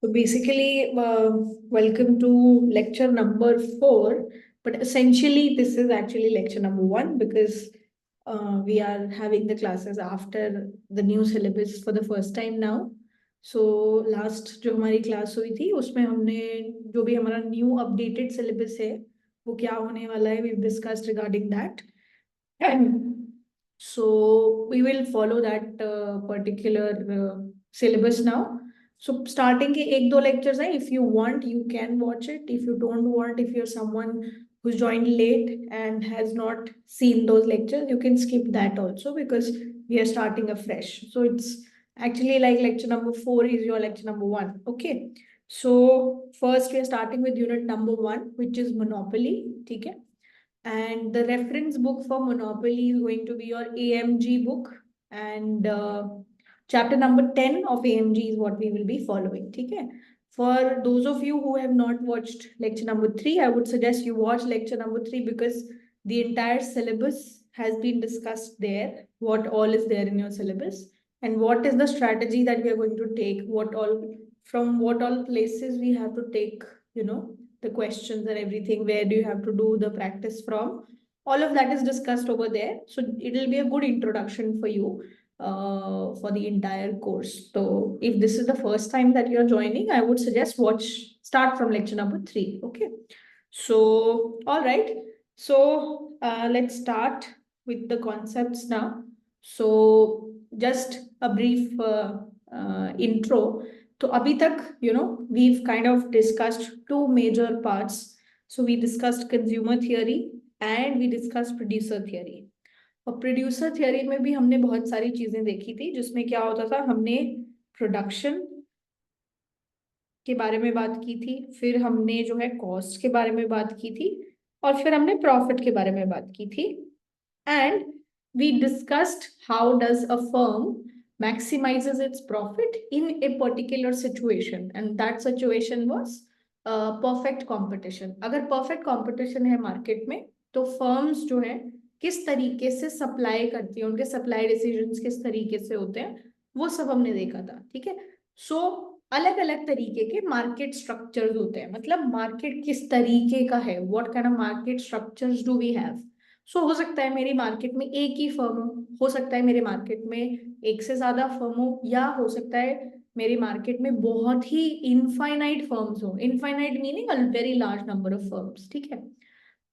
So basically, welcome to lecture number 4. But essentially, this is actually lecture number 1 because we are having the classes after the new syllabus for the first time now. So last जो हमारी class हुई थी उसमें हमने जो भी हमारा new updated syllabus है वो क्या होने वाला है, we've discussed regarding that. So we will follow that particular syllabus now. So starting के एक दो lectures हैं. If you want, you can watch it. If you don't want, if you're someone who's joined late and has not seen those lectures, you can skip that also because we are starting afresh. So it's actually like lecture number 4 is your lecture number 1. Okay. So first we are starting with unit number 1, which is Monopoly. ठीक है. And the reference book for Monopoly is going to be your AMG book. And chapter number 10 of AMG is what we will be following. Okay? For those of you who have not watched lecture number 3, I would suggest you watch lecture number 3 because the entire syllabus has been discussed there. What all is there in your syllabus and what is the strategy that we are going to take, what all places we have to take, the questions and everything, where do you have to do the practice from, all of that is discussed over there. So it will be a good introduction for you for the entire course. So if this is the first time that you're joining, I would suggest start from lecture number 3. Okay. So all right, so let's start with the concepts now. So just a brief intro. So abhi tak, we've kind of discussed two major parts. So we discussed consumer theory and we discussed producer theory. और producer theory में भी हमने बहुत सारी चीजें देखी थी जिसमें क्या होता था, हमने प्रोडक्शन के बारे में बात की थी, फिर हमने जो है कॉस्ट के बारे में बात की थी और फिर हमने प्रॉफिट के बारे में बात की थी. And we discussed how does a firm maximizes its profit in a particular situation, and that situation was perfect competition. अगर perfect competition है मार्केट में तो फर्म्स जो है किस तरीके से सप्लाई करती है, उनके सप्लाई डिसीजंस किस तरीके से होते हैं, वो सब हमने देखा था. ठीक है. सो अलग अलग तरीके के मार्केट स्ट्रक्चर्स होते हैं, मतलब मार्केट किस तरीके का है, what kind of market structures do we have. So हो सकता है मेरी मार्केट में एक ही फर्म हो सकता है मेरे मार्केट में एक से ज्यादा फर्म हो, या हो सकता है मेरी मार्केट में बहुत ही इनफाइनाइट फर्म्स हो. Infinite meaning a very large number of firms. ठीक है.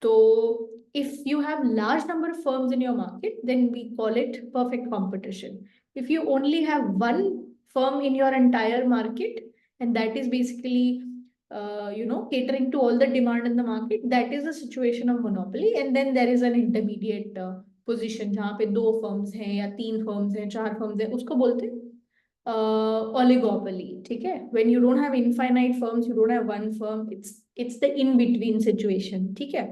तो if you have large number of firms in your market, then we call it perfect competition. If you only have one firm in your entire market, and that is basically catering to all the demand in the market, that is a situation of monopoly. And then there is an intermediate position जहाँ पे दो firms हैं या तीन firms हैं, चार firms हैं, उसको बोलते हैं oligopoly. ठीक है. When you don't have infinite firms, you don't have one firm, it's the in between situation. ठीक है.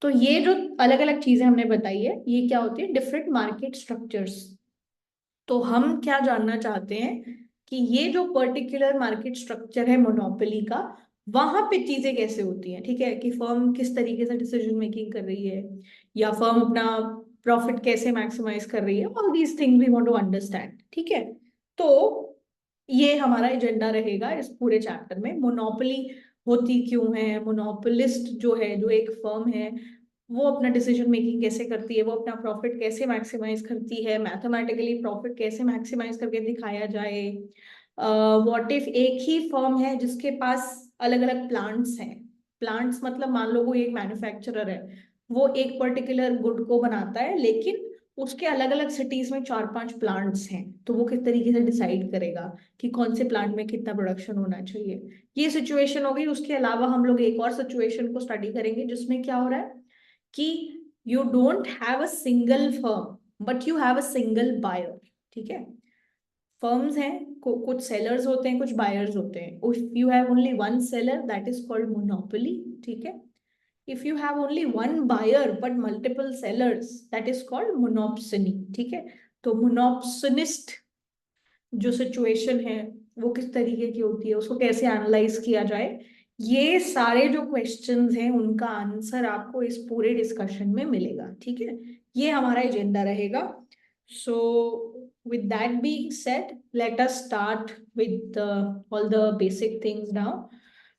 तो ये जो अलग अलग चीजें हमने बताई है, ये क्या होती है, डिफरेंट मार्केट स्ट्रक्चर्स. तो हम क्या जानना चाहते हैं कि ये जो पर्टिकुलर मार्केट स्ट्रक्चर है मोनोपोली का, वहां पे चीजें कैसे होती हैं. ठीक है. कि फर्म किस तरीके से डिसीजन मेकिंग कर रही है, या फर्म अपना प्रॉफिट कैसे मैक्सिमाइज कर रही है. All these things we want to understand. ठीक है. तो ये हमारा एजेंडा रहेगा इस पूरे चैप्टर में. मोनोपोली होती क्यों है, मोनोपोलिस्ट जो है, जो एक फर्म है, वो अपना डिसीजन मेकिंग कैसे करती है, वो अपना प्रॉफिट कैसे मैक्सिमाइज करती है, मैथमेटिकली प्रॉफिट कैसे मैक्सिमाइज करके दिखाया जाए. व्हाट इफ एक ही फर्म है जिसके पास अलग अलग प्लांट्स हैं. प्लांट्स मतलब मान लो कोई एक मैन्युफैक्चरर है, वो एक पर्टिकुलर गुड को बनाता है, लेकिन उसके अलग अलग सिटीज में 4-5 प्लांट्स हैं, तो वो किस तरीके से डिसाइड करेगा कि कौन से प्लांट में कितना प्रोडक्शन होना चाहिए. ये सिचुएशन हो गई. उसके अलावा हम लोग एक और सिचुएशन को स्टडी करेंगे जिसमें क्या हो रहा है कि you don't have a single firm but you have a single buyer. ठीक है. फर्म्स हैं, कुछ सेलर्स होते हैं, कुछ बायर्स होते हैं. If you have only one seller, that is called monopoly. ठीक है. If you have only one buyer but multiple sellers, that is called monopsony. ठीक है. तो मोनोप्सनिस्ट जो सिचुएशन है वो किस तरीके की होती है, उसको कैसे एनालाइज किया जाए, ये सारे जो क्वेश्चंस हैं उनका आंसर आपको इस पूरे डिस्कशन में मिलेगा. ठीक है. ये हमारा एजेंडा रहेगा. सो with that being said, let us start with all the basic things now.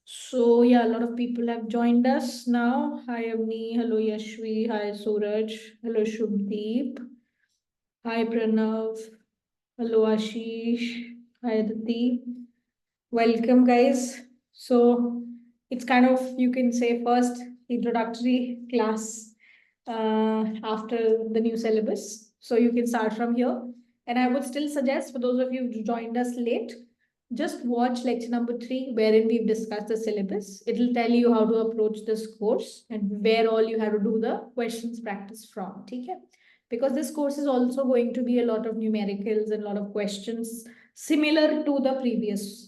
So yeah, a lot of people have joined us now. Hi Avni, hello Yashvi, hi Suraj, hello Shubdeep, hi Pranav, hello Ashish, hi Aditi. Welcome guys. So it's kind of, you can say, first introductory class after the new syllabus. So you can start from here. And I would still suggest for those of you who joined us late, just watch lecture number 3, wherein we've discussed the syllabus. It'll tell you how to approach this course and where all you have to do the questions practice from. Okay? Because this course is also going to be a lot of numericals and a lot of questions similar to the previous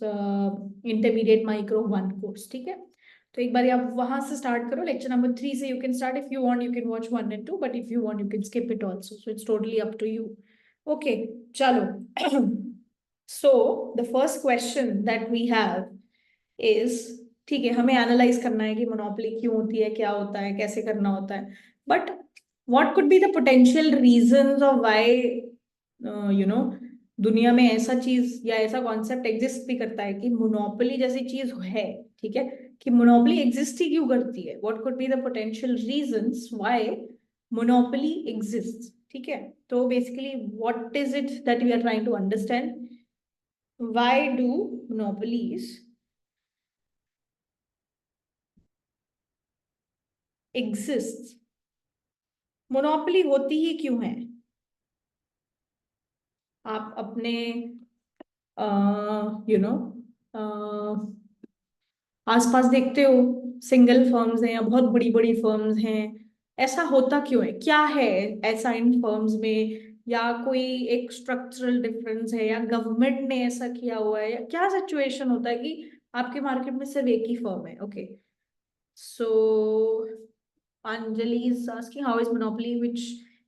intermediate micro 1 course. ठीक है? तो एक बार आप वहां से start करो, lecture number 3 से you can start. If you want you can watch 1 and 2, but if you want you can skip it also, so it's totally up to you. Okay, chalo. So the first question that we have is, ठीक है, हमें analyse करना है कि monopoly क्यों होती है, क्या होता है, कैसे करना होता है, but what could be the potential reasons of why you know दुनिया में ऐसा चीज या ऐसा कॉन्सेप्ट एग्जिस्ट भी करता है कि मोनोपोली जैसी चीज है, ठीक है, कि मोनोपोली एग्जिस्ट ही क्यों करती है, what could be the potential reasons why monopoly exist. ठीक है, तो basically what is it that we are trying to understand, why do monopolies exist, monopoly होती ही क्यों है. आप अपने यू नो आसपास देखते हो, सिंगल फर्म्स हैं या बहुत बड़ी बड़ी फर्म्स हैं, ऐसा होता क्यों है, क्या है ऐसा इन फर्म्स में, या कोई एक स्ट्रक्चरल डिफरेंस है, या गवर्नमेंट ने ऐसा किया हुआ है, या क्या सिचुएशन होता है कि आपके मार्केट में सिर्फ एक ही फर्म है. Okay, so Anjali is asking, how is monopoly, which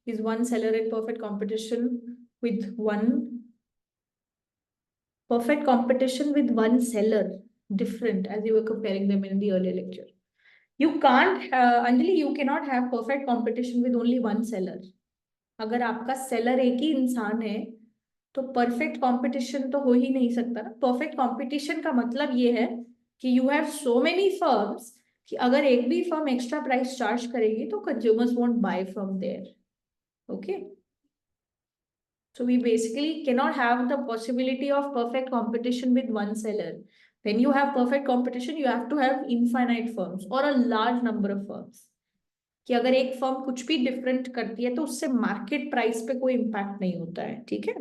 is one seller in perfect competition with one seller, different, as you were comparing them in the earlier lecture. You can't, Anjali, you cannot have perfect competition with only one seller. अगर आपका seller एक ही इंसान है तो perfect competition तो हो ही नहीं सकता ना. परफेक्ट कंपटीशन का मतलब ये है कि you have so many firms कि अगर एक भी फर्म एक्स्ट्रा प्राइस चार्ज करेगी तो consumers won't buy from there. Okay, so we basically cannot have the possibility of perfect competition with one seller. When you have perfect competition, you have to have infinite firms or a large number of firms. कि अगर एक firm कुछ भी different करती है तो उससे market price पे कोई इम्पैक्ट नहीं होता है. ठीक है,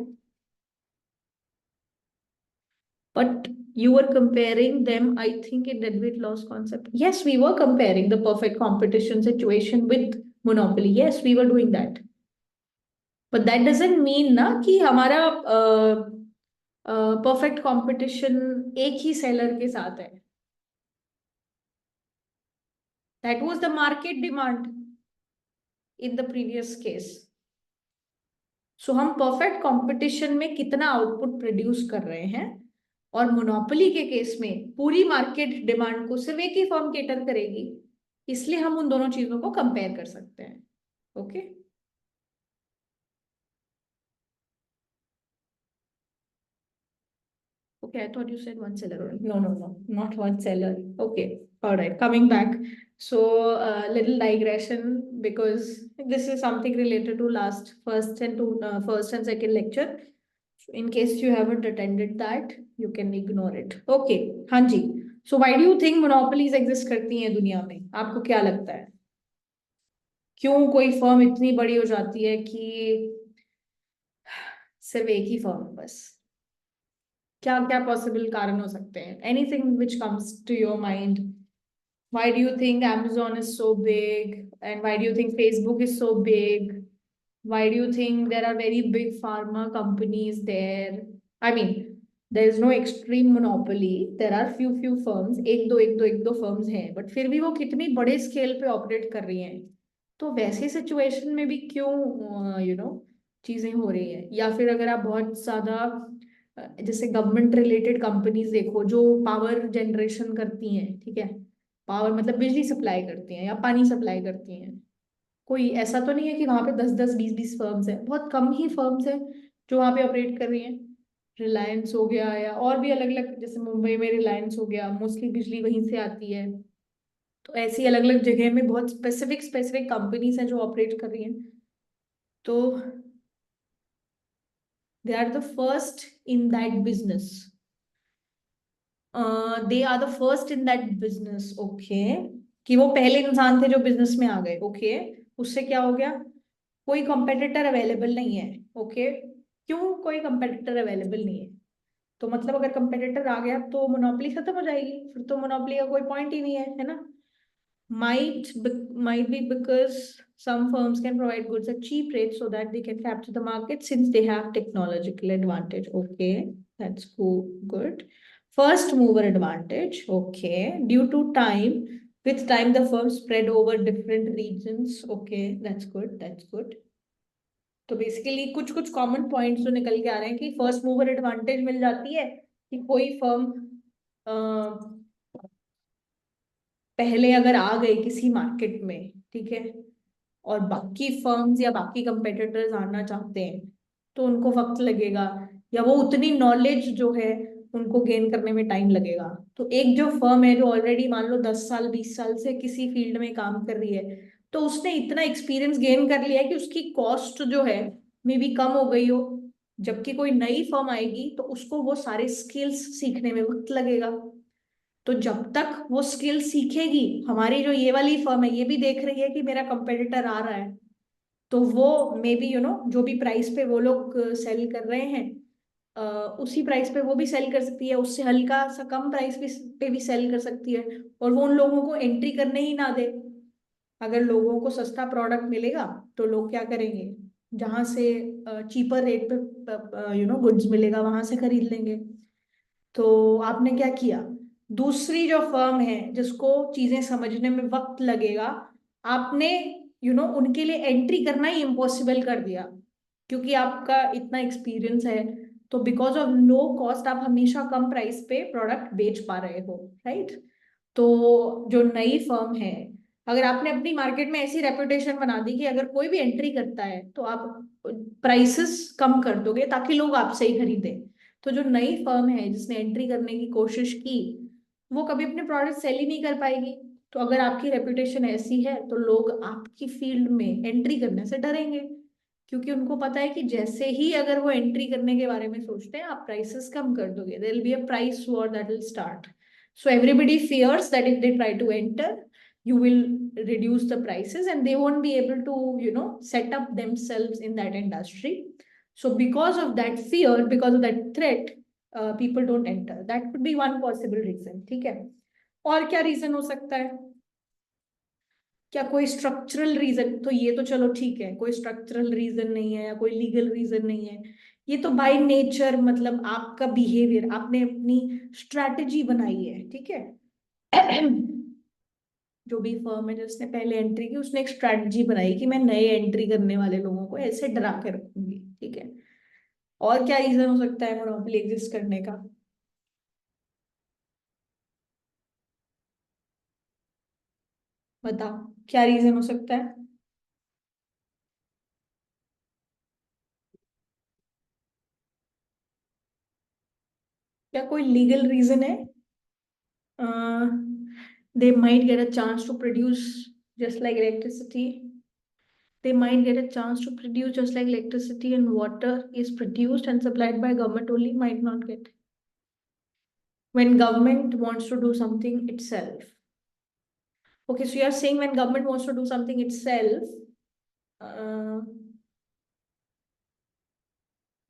but you were comparing them, I think, in dead weight loss concept. Yes, we were comparing the perfect competition situation with monopoly. Yes, we were doing that. But that doesn't mean ना कि हमारा perfect competition एक ही seller के साथ है. That was the market demand in the previous case. So हम perfect competition में कितना आउटपुट प्रोड्यूस कर रहे हैं, और मोनोपोली के केस में पूरी मार्केट डिमांड को सिर्फ एक ही फर्म केटर करेगी, इसलिए हम उन दोनों चीजों को कंपेयर कर सकते हैं. Okay, okay, I thought you said one seller. No, no, no, not one seller. Okay, all right, coming back. So, little digression, because this is something related to first and second lecture. In case you haven't attended that, you can ignore it. Okay, हाँ जी. So why do you think monopolies exist करती हैं दुनिया में? आपको क्या लगता है? क्यों कोई फर्म इतनी बड़ी हो जाती है कि सिर्फ एक ही फर्म बस? क्या क्या पॉसिबल कारण हो सकते हैं? Anything which comes to your mind. Why do you think Amazon is so big, and why do you think Facebook is so big? Why do you think there are very big pharma companies there? I mean, there is no extreme monopoly. There are few firms, एक दो firms हैं, but फिर भी वो कितनी बड़े scale पे operate कर रही हैं. तो वैसे सिचुएशन में भी क्यों चीजें हो रही है. या फिर अगर आप बहुत ज्यादा जैसे गवर्नमेंट रिलेटेड कंपनीज देखो जो पावर जनरेशन करती हैं, ठीक है, पावर मतलब बिजली सप्लाई करती हैं या पानी सप्लाई करती हैं, कोई ऐसा तो नहीं है कि वहां पे 10-10 20-20 फर्म्स हैं. बहुत कम ही फर्म्स हैं जो वहां पे ऑपरेट कर रही हैं। रिलायंस हो गया या और भी अलग अलग, जैसे मुंबई में रिलायंस हो गया, मोस्टली बिजली वहीं से आती है। तो ऐसी अलग अलग जगह में बहुत स्पेसिफिक स्पेसिफिक कंपनीज हैं जो ऑपरेट कर रही हैं। तो they are the first in that business. They are the first in that business, okay. कि वो पहले इंसान थे जो बिजनेस में आ गए, ओके। उससे क्या हो गया? कोई कंपेटिटर अवेलेबल नहीं है, ओके। क्यों कोई कंपेटिटर अवेलेबल नहीं है? तो मतलब अगर कंपेटिटर आ गया तो मोनोपोली खत्म हो जाएगी, फिर तो मोनोपोली का कोई पॉइंट ही नहीं है ना। Might be because some firms can provide goods at cheap rates so that they can capture the market since they have technological advantage. Okay, that's cool. Good. First mover advantage. Okay. Due to time, with time the firms spread over different regions. Okay, that's good. That's good. तो basically कुछ कुछ common points जो निकल के आ रहे हैं कि first mover advantage मिल जाती है कि कोई फर्म पहले अगर आ गए किसी मार्केट में, ठीक है, और बाकी फर्म्स या बाकी कंपेटिटर्स आना चाहते हैं तो उनको वक्त लगेगा, या वो उतनी नॉलेज जो है उनको गेन करने में टाइम लगेगा। तो एक जो फर्म है जो ऑलरेडी मान लो 10 साल 20 साल से किसी फील्ड में काम कर रही है, तो उसने इतना एक्सपीरियंस गेन कर लिया है कि उसकी कॉस्ट जो है मे भी कम हो गई हो। जबकि कोई नई फर्म आएगी तो उसको वो सारे स्किल्स सीखने में वक्त लगेगा। तो जब तक वो स्किल सीखेगी, हमारी जो ये वाली फर्म है ये भी देख रही है कि मेरा कंपेटिटर आ रहा है, तो वो मे बी जो भी प्राइस पे वो लोग सेल कर रहे हैं, अ, उसी प्राइस पे वो भी सेल कर सकती है, उससे हल्का सा कम प्राइस पे भी सेल कर सकती है। और वो उन लोगों को एंट्री करने ही ना दे। अगर लोगों को सस्ता प्रोडक्ट मिलेगा तो लोग क्या करेंगे? जहां से चीपर रेट पे गुड्स मिलेगा वहां से खरीद लेंगे। तो आपने क्या किया? दूसरी जो फर्म है जिसको चीजें समझने में वक्त लगेगा, आपने उनके लिए एंट्री करना ही इम्पॉसिबल कर दिया। क्योंकि आपका इतना एक्सपीरियंस है, तो बिकॉज ऑफ लो कॉस्ट आप हमेशा कम प्राइस पे प्रोडक्ट बेच पा रहे हो, राइट। तो जो नई फर्म है, अगर आपने अपनी मार्केट में ऐसी रेपुटेशन बना दी कि अगर कोई भी एंट्री करता है तो आप प्राइसेस कम कर दोगे ताकि लोग आपसे ही खरीदें। तो जो नई फर्म है जिसने एंट्री करने की कोशिश की, वो कभी अपने प्रोडक्ट सेल ही नहीं कर पाएगी। तो अगर आपकी रेपुटेशन ऐसी है तो लोग आपकी फील्ड में एंट्री करने से डरेंगे, क्योंकि उनको पता है कि जैसे ही अगर वो एंट्री करने के बारे में सोचते हैं आप प्राइसेस कम कर दोगे, there will be a price war that will start. So everybody fears that if they try to enter, you will reduce the prices and they won't be able to, set up themselves in that industry. So because of that fear, because of that threat, people don't enter. That could be one possible reason. ठीक है? और क्या reason हो सकता है? क्या कोई structural reason? तो ये तो चलो ठीक है, कोई स्ट्रक्चरल रीजन नहीं है या कोई लीगल रीजन नहीं है। ये तो बाय नेचर, मतलब आपका बिहेवियर, आपने अपनी स्ट्रैटेजी बनाई है, ठीक है। जो भी फर्म है जिसने पहले एंट्री की, उसने एक स्ट्रैटेजी बनाई कि मैं नए एंट्री करने वाले लोगों को ऐसे डरा के रखूंगी, ठीक है। और क्या रीजन हो सकता है मोनोपोली एग्जिस्ट करने का? बताओ, क्या रीजन हो सकता है? क्या कोई लीगल रीजन है? They might get a chance to produce just like electricity. They might get a chance to produce just like electricity and water is produced and supplied by government only, might not get. When government wants to do something itself. Okay, so you are saying when government wants to do something itself, uh,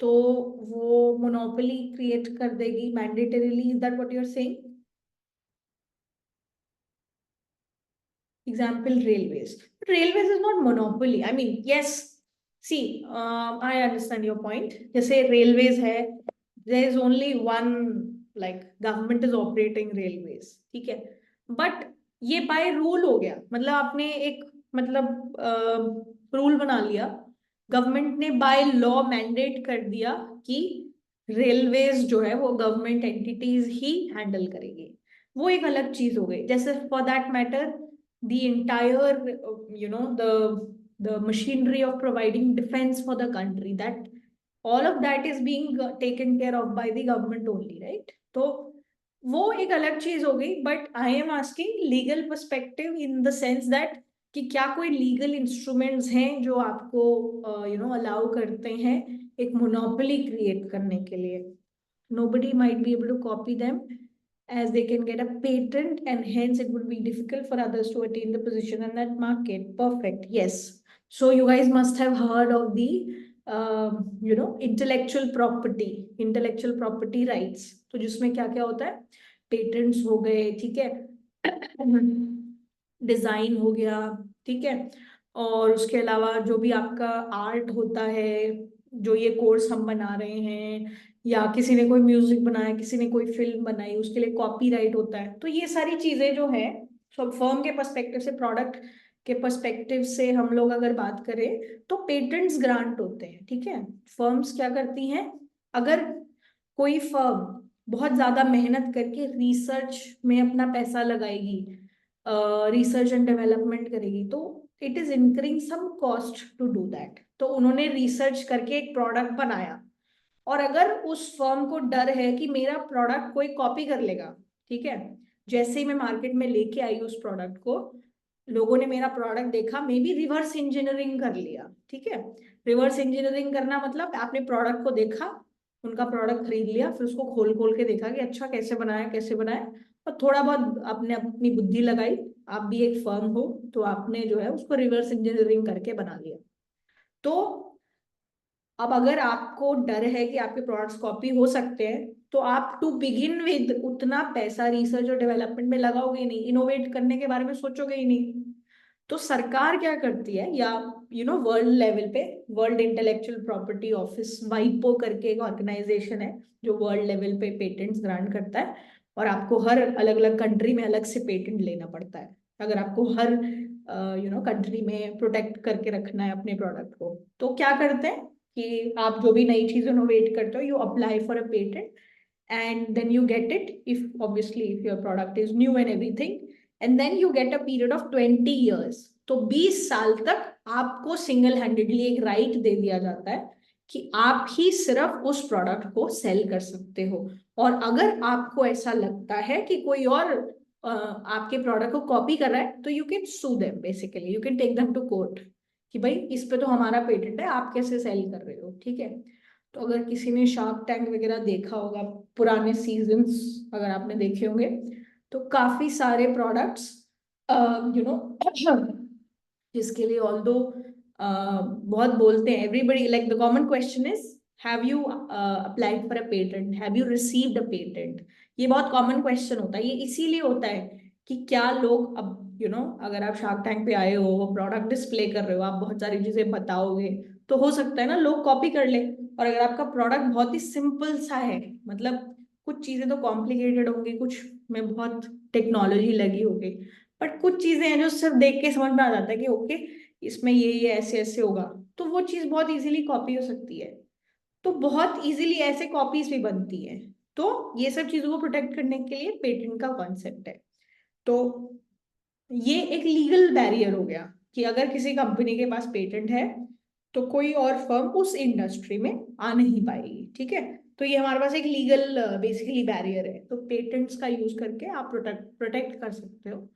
तो वो monopoly create कर देगी mandatorily, is that what you are saying? Example, railways. But railways is not monopoly. I mean, yes. See, I understand your point. जैसे railways है, there is only one, like government is operating railways, ठीक है। But ये by rule हो गया, मतलब आपने एक, मतलब रूल बना लिया। गवर्नमेंट ने बाय लॉ मैंडेट कर दिया कि रेलवेज जो है वो गवर्नमेंट एंटिटीज ही हैंडल करेगी। वो एक अलग चीज हो गई। जैसे for that matter the entire the machinery of providing defense for the country, that all of that is being taken care of by the government only, right? तो वो एक अलग चीज हो गई, but I am asking legal perspective in the sense that कि क्या कोई लीगल इंस्ट्रूमेंट्स हैं जो आपको अलाउ करते हैं एक मोनोपोली क्रिएट करने के लिए. Nobody might be able to copy them as they can get a patent, and hence it would be difficult for others to attain the position in that market. Perfect. Yes. So you guys must have heard of the intellectual property rights. तो जिसमें क्या क्या होता है, patents हो गए, ठीक है, डिजाइन हो गया, ठीक है, और उसके अलावा जो भी आपका आर्ट होता है, जो ये कोर्स हम बना रहे हैं, या किसी ने कोई म्यूजिक बनाया, किसी ने कोई फिल्म बनाई, उसके लिए कॉपीराइट होता है. तो ये सारी चीजें जो है, सब फर्म के पर्सपेक्टिव से, प्रोडक्ट के पर्सपेक्टिव से हम लोग अगर बात करें तो पेटेंट्स ग्रांट होते हैं. ठीक है, फर्म्स क्या करती हैं, अगर कोई फर्म बहुत ज्यादा मेहनत करके रिसर्च में अपना पैसा लगाएगी, रिसर्च एंड डेवलपमेंट करेगी, तो it is incurring some cost to do that. तो उन्होंने रिसर्च करके एक प्रोडक्ट बनाया, और अगर उस फर्म को डर है कि मेरा प्रोडक्ट कोई कॉपी कर लेगा, ठीक है, जैसे ही मैं मार्केट में लेके आई उस प्रोडक्ट को, लोगों ने मेरा प्रोडक्ट देखा, मे बी रिवर्स इंजीनियरिंग कर लिया. ठीक है, रिवर्स इंजीनियरिंग करना मतलब आपने प्रोडक्ट को देखा, उनका प्रोडक्ट खरीद लिया, फिर उसको खोल खोल के देखा कि अच्छा कैसे बनाया कैसे बनाया, और थोड़ा बहुत आपने अपनी बुद्धि लगाई, आप भी एक फर्म हो, तो आपने जो है उसको रिवर्स इंजीनियरिंग करके बना लिया. तो अब अगर आपको डर है कि आपके प्रोडक्ट्स कॉपी हो सकते हैं, तो आप टू बिगिन विद उतना पैसा रिसर्च और डेवलपमेंट में लगाओगे ही नहीं, इनोवेट करने के बारे में सोचोगे ही नहीं. तो सरकार क्या करती है, या वर्ल्ड लेवल पे वर्ल्ड इंटेलेक्चुअल प्रॉपर्टी ऑफिस, वाइपो करके एक ऑर्गेनाइजेशन है जो वर्ल्ड लेवल पे पेटेंट्स ग्रांट करता है, और आपको हर अलग अलग कंट्री में अलग से पेटेंट लेना पड़ता है अगर आपको हर कंट्री में प्रोटेक्ट करके रखना है अपने प्रोडक्ट को. तो क्या करते हैं कि आप जो भी नई चीज इनोवेट करते हो, you apply for a patent, and then you get it if your product is new and everything, and then you get a period of 20 years. तो 20 साल तक आपको सिंगल हैंडेडली एक राइट दे दिया जाता है कि आप ही सिर्फ उस प्रोडक्ट को सेल कर सकते हो, और अगर आपको ऐसा लगता है कि कोई और आपके प्रोडक्ट को कॉपी कर रहा है, तो you can sue them, basically you can take them to court कि भाई इस पे तो हमारा पेटेंट है, आप कैसे सेल कर रहे हो. ठीक है, तो अगर किसी ने शार्क टैंक वगैरह देखा होगा, पुराने सीजन्स अगर आपने देखे होंगे, तो काफी सारे प्रोडक्ट्स जिसके लिए ऑल्दो बहुत बोलते हैं, everybody like the common question is have you applied for a patent, have you received a patent. ये बहुत कॉमन क्वेश्चन होता है. ये इसीलिए होता है कि क्या लोग, अब अगर आप शार्क टैंक पे आए हो, वो प्रोडक्ट डिस्प्ले कर रहे हो, आप बहुत सारी चीजें बताओगे, तो हो सकता है ना लोग कॉपी कर ले. और अगर आपका प्रोडक्ट बहुत ही सिंपल सा है, मतलब कुछ चीजें तो कॉम्प्लिकेटेड होंगी, कुछ में बहुत टेक्नोलॉजी लगी होगी, बट कुछ चीजें हैं जो सिर्फ देख के समझ में आ जाता है कि ओके इसमें ये ऐसे ऐसे होगा, तो वो चीज बहुत इजीली कॉपी हो सकती है. तो बहुत इजीली ऐसे कॉपीज भी बनती है. तो ये सब चीजों को प्रोटेक्ट करने के लिए पेटेंट का कॉन्सेप्ट है. तो ये एक लीगल बैरियर हो गया कि अगर किसी कंपनी के पास पेटेंट है, तो कोई और फर्म उस इंडस्ट्री में आ नहीं पाएगी. ठीक है, तो ये हमारे पास एक लीगल बेसिकली बैरियर है. तो पेटेंट्स का यूज करके आप प्रोटेक्ट कर सकते हो.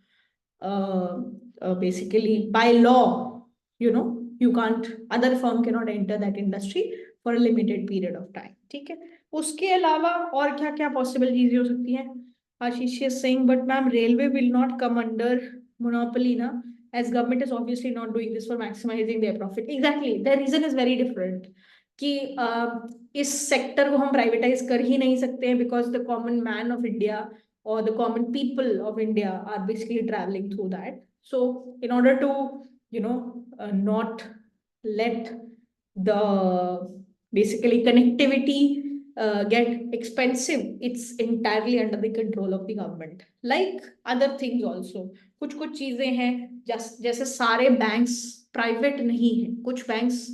Basically by law, you can't, other firm cannot enter that industry for a limited period of time. ठीक है, उसके अलावा और क्या क्या पॉसिबल चीजें हो सकती हैं. आशीष is saying, but ma'am, railway will not come under monopoly na, as government is obviously not doing this for maximizing their profit. Exactly, the reason is very different कि इस सेक्टर को हम प्राइवेटाइज कर ही नहीं सकते हैं, because the common man of India or the common people of India are basically traveling through that. So in order to, not let the basically connectivity get expensive, it's entirely under the control of the government. Like other things also, कुछ चीजें हैं, जैसे सारे banks private नहीं है, कुछ banks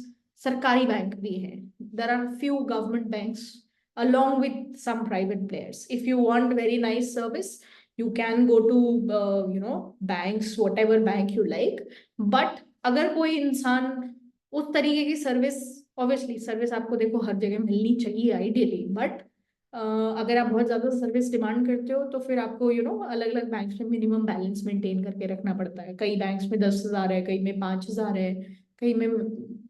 सरकारी bank भी हैं. There are few government banks along with some private players. If you want very nice service, you can go to banks, whatever bank you like. But अगर कोई इंसान उस तरीके की सर्विस ऑब्वियसली सर्विस आपको देखो हर जगह मिलनी चाहिए आइडियली, बट अगर आप बहुत ज्यादा सर्विस डिमांड करते हो तो फिर आपको अलग अलग बैंक्स में मिनिमम बैलेंस मेंटेन करके रखना पड़ता है। कई बैंक्स में 10,000 है, कई में 5,000 है, कई में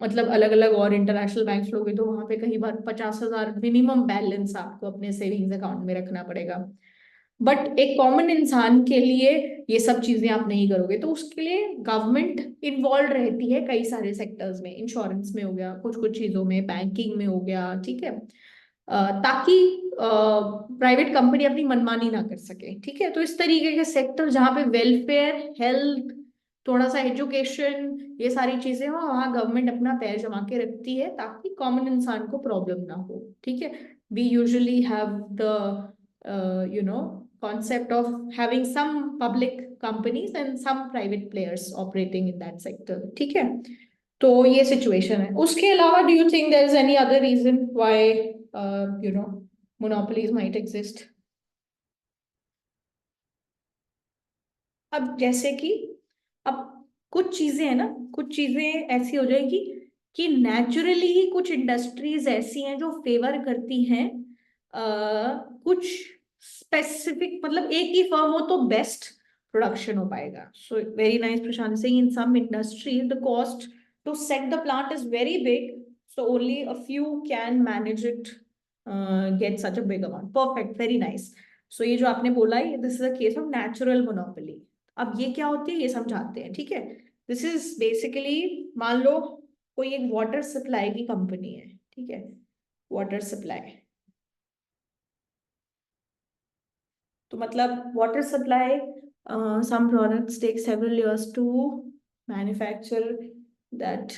मतलब अलग अलग, और इंटरनेशनल बैंक्स लोगे तो वहां पे कई बार 50,000 मिनिमम बैलेंस आपको अपने सेविंग्स अकाउंट में रखना पड़ेगा। बट एक कॉमन इंसान के लिए ये सब चीजें आप नहीं करोगे, तो उसके लिए गवर्नमेंट इन्वॉल्व रहती है कई सारे सेक्टर्स में, इंश्योरेंस में हो गया, कुछ कुछ चीजों में, बैंकिंग में हो गया, ठीक है। ताकि प्राइवेट कंपनी अपनी मनमानी ना कर सके, ठीक है। तो इस तरीके के सेक्टर जहाँ पे वेलफेयर, हेल्थ, थोड़ा सा एजुकेशन, ये सारी चीजें हो, वहाँ गवर्नमेंट अपना पैर जमा के रखती है ताकि कॉमन इंसान को प्रॉब्लम ना हो, ठीक है। We usually have the concept of having some public companies and some private players operating in that sector, ठीक है। तो ये सिचुएशन है। उसके अलावा do you think there is any other reason why monopolies might exist? अब जैसे कि, अब कुछ चीजें है ना, कुछ चीजें ऐसी हो जाएगी कि नेचुरली ही कुछ इंडस्ट्रीज ऐसी हैं जो फेवर करती हैं कुछ स्पेसिफिक, मतलब एक ही फर्म हो तो बेस्ट प्रोडक्शन हो पाएगा। So very nice Prashant Singh, in some industry the cost to set the plant is very big, so only a few can manage it, get such a big amount. Perfect, very nice. So ये जो आपने बोला है, this is a case of natural monopoly. अब ये क्या होती है ये समझाते हैं, ठीक है। दिस इज बेसिकली, मान लो कोई एक वाटर सप्लाई की कंपनी है, ठीक है, वाटर सप्लाई। तो मतलब water supply, some products take several years to manufacture, that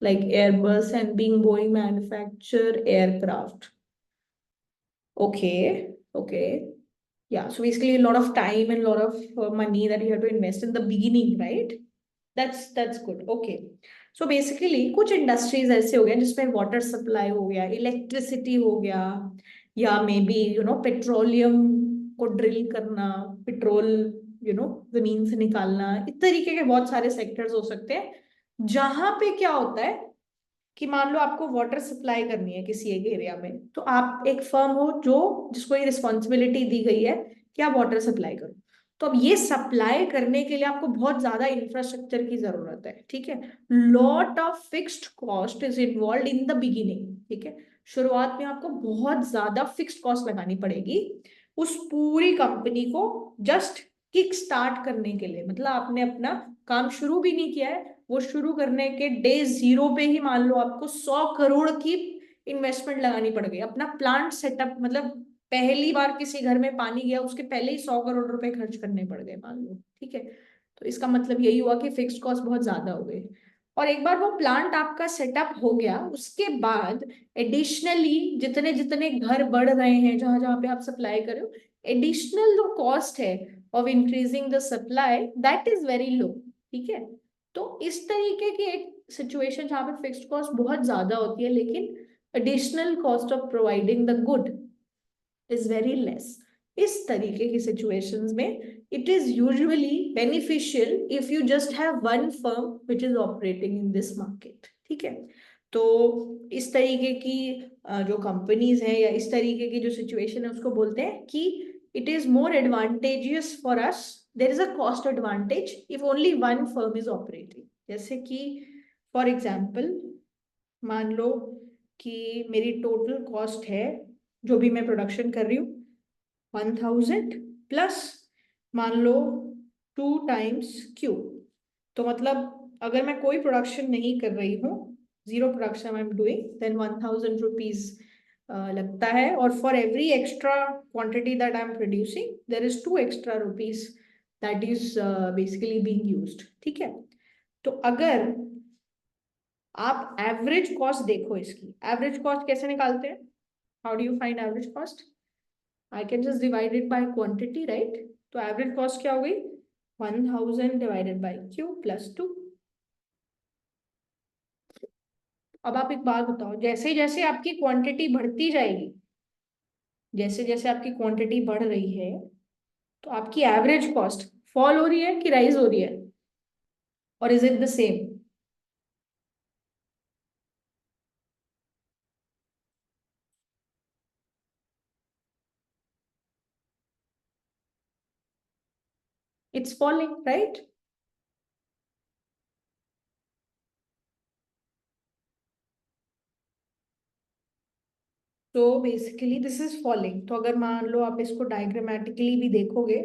like Airbus and being Boeing manufacture aircraft. Okay, okay. Yeah, so basically a lot of time and a lot of money that you have to invest in the beginning, right? That's good. Okay. So basically कुछ industries ऐसे हो गया जिसमें water supply हो गया, electricity हो गया, या मे बी पेट्रोलियम को ड्रिल करना, पेट्रोल जमीन से निकालना, इस तरीके के बहुत सारे सेक्टर्स हो सकते हैं जहां पे क्या होता है कि मान लो आपको वाटर सप्लाई करनी है किसी एक एरिया में, तो आप एक फर्म हो जो जिसको ये रिस्पॉन्सिबिलिटी दी गई है कि आप वाटर सप्लाई करो। तो अब ये सप्लाई करने के लिए आपको बहुत ज्यादा इंफ्रास्ट्रक्चर की जरूरत है, ठीक है। Lot of fixed cost is involve in the beginning, ठीक है। शुरुआत में आपको बहुत ज्यादा फिक्स्ड कॉस्ट लगानी पड़ेगी उस पूरी कंपनी को जस्ट किक स्टार्ट करने के लिए। मतलब आपने अपना काम शुरू भी नहीं किया है, वो शुरू करने के डे जीरो पे ही मान लो आपको 100 करोड़ की इन्वेस्टमेंट लगानी पड़ गई अपना प्लांट सेटअप। मतलब पहली बार किसी घर में पानी गया उसके पहले ही 100 करोड़ रुपए खर्च करने पड़ गए मान लो, ठीक है। तो इसका मतलब यही हुआ कि फिक्स्ड कॉस्ट बहुत ज्यादा हो गई। और एक बार वो प्लांट आपका सेटअप हो गया उसके बाद एडिशनली जितने जितने घर बढ़ रहे हैं जहां जहां पे आप सप्लाई करो, एडिशनल जो कॉस्ट है of increasing the supply that is very low, ठीक है। तो इस तरीके की एक सिचुएशन जहां पे फिक्स्ड कॉस्ट बहुत ज्यादा होती है लेकिन additional cost of providing the good is very less, इस तरीके की सिचुएशंस में it is usually beneficial if you just have one firm which is operating in this market, ठीक है। तो इस तरीके की जो कंपनीज हैं या इस तरीके की जो सिचुएशन है उसको बोलते हैं कि it is more advantageous for us, there is a cost advantage if only one firm is operating. जैसे कि फॉर एग्जाम्पल मान लो कि मेरी टोटल कॉस्ट है जो भी मैं प्रोडक्शन कर रही हूँ 1,000 प्लस मान लो 2 टाइम्स Q। तो मतलब अगर मैं कोई प्रोडक्शन नहीं कर रही हूँ, zero production I am doing, then 1,000 rupees लगता है। और for every extra quantity that I am producing there is 2 extra rupees that is basically being used, ठीक है। तो अगर आप एवरेज कॉस्ट देखो, इसकी एवरेज कॉस्ट कैसे निकालते हैं? How do you find average cost? I can just divide it by quantity, right. तो एवरेज कॉस्ट क्या हो गई? 1,000 डिवाइडेड बाय Q प्लस 2। अब आप एक बात बताओ, जैसे जैसे आपकी क्वांटिटी बढ़ती जाएगी, जैसे जैसे आपकी क्वांटिटी बढ़ रही है, तो आपकी एवरेज कॉस्ट फॉल हो रही है कि राइज हो रही है? और is it the same? It's falling, right? तो बेसिकली दिस इज फॉलिंग। तो अगर मान लो आप इसको डायग्रामेटिकली भी देखोगे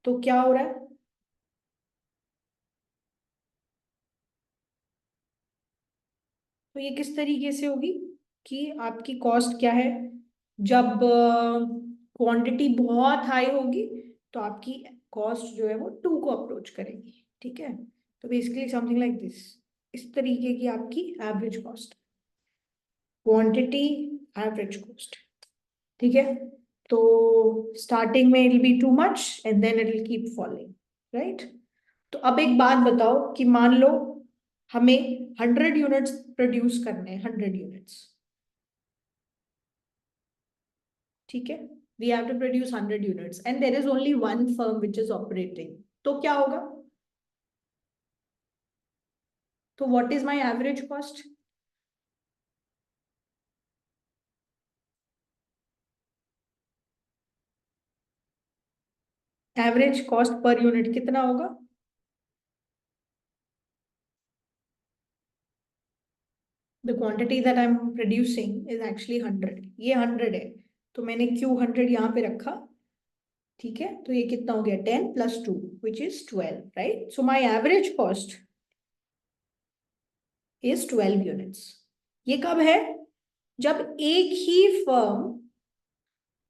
तो क्या हो रहा है? तो ये किस तरीके से होगी कि आपकी कॉस्ट क्या है, जब क्वांटिटी बहुत हाई होगी तो आपकी कॉस्ट जो है वो 2 को अप्रोच करेगी, ठीक है? तो बेसिकली समथिंग लाइक दिस, इस तरीके की आपकी average cost, quantity, average cost, ठीक है? तो स्टार्टिंग में it will be too much and then it will keep falling, right? तो अब एक बात बताओ कि मान लो हमें 100 यूनिट्स प्रोड्यूस करने हैं, 100 यूनिट्स, ठीक है? We have to produce 100 units and there is only one firm which is operating. तो क्या होगा? तो what is my average cost? Average cost per unit कितना होगा? The quantity that I am producing is actually 100, ये 100 है, तो मैंने क्यू 100 यहाँ पे रखा, ठीक है? तो ये कितना हो गया? 10 + 2 which is 12, right? So my average cost is 12 units. ये कब है? जब एक ही फर्म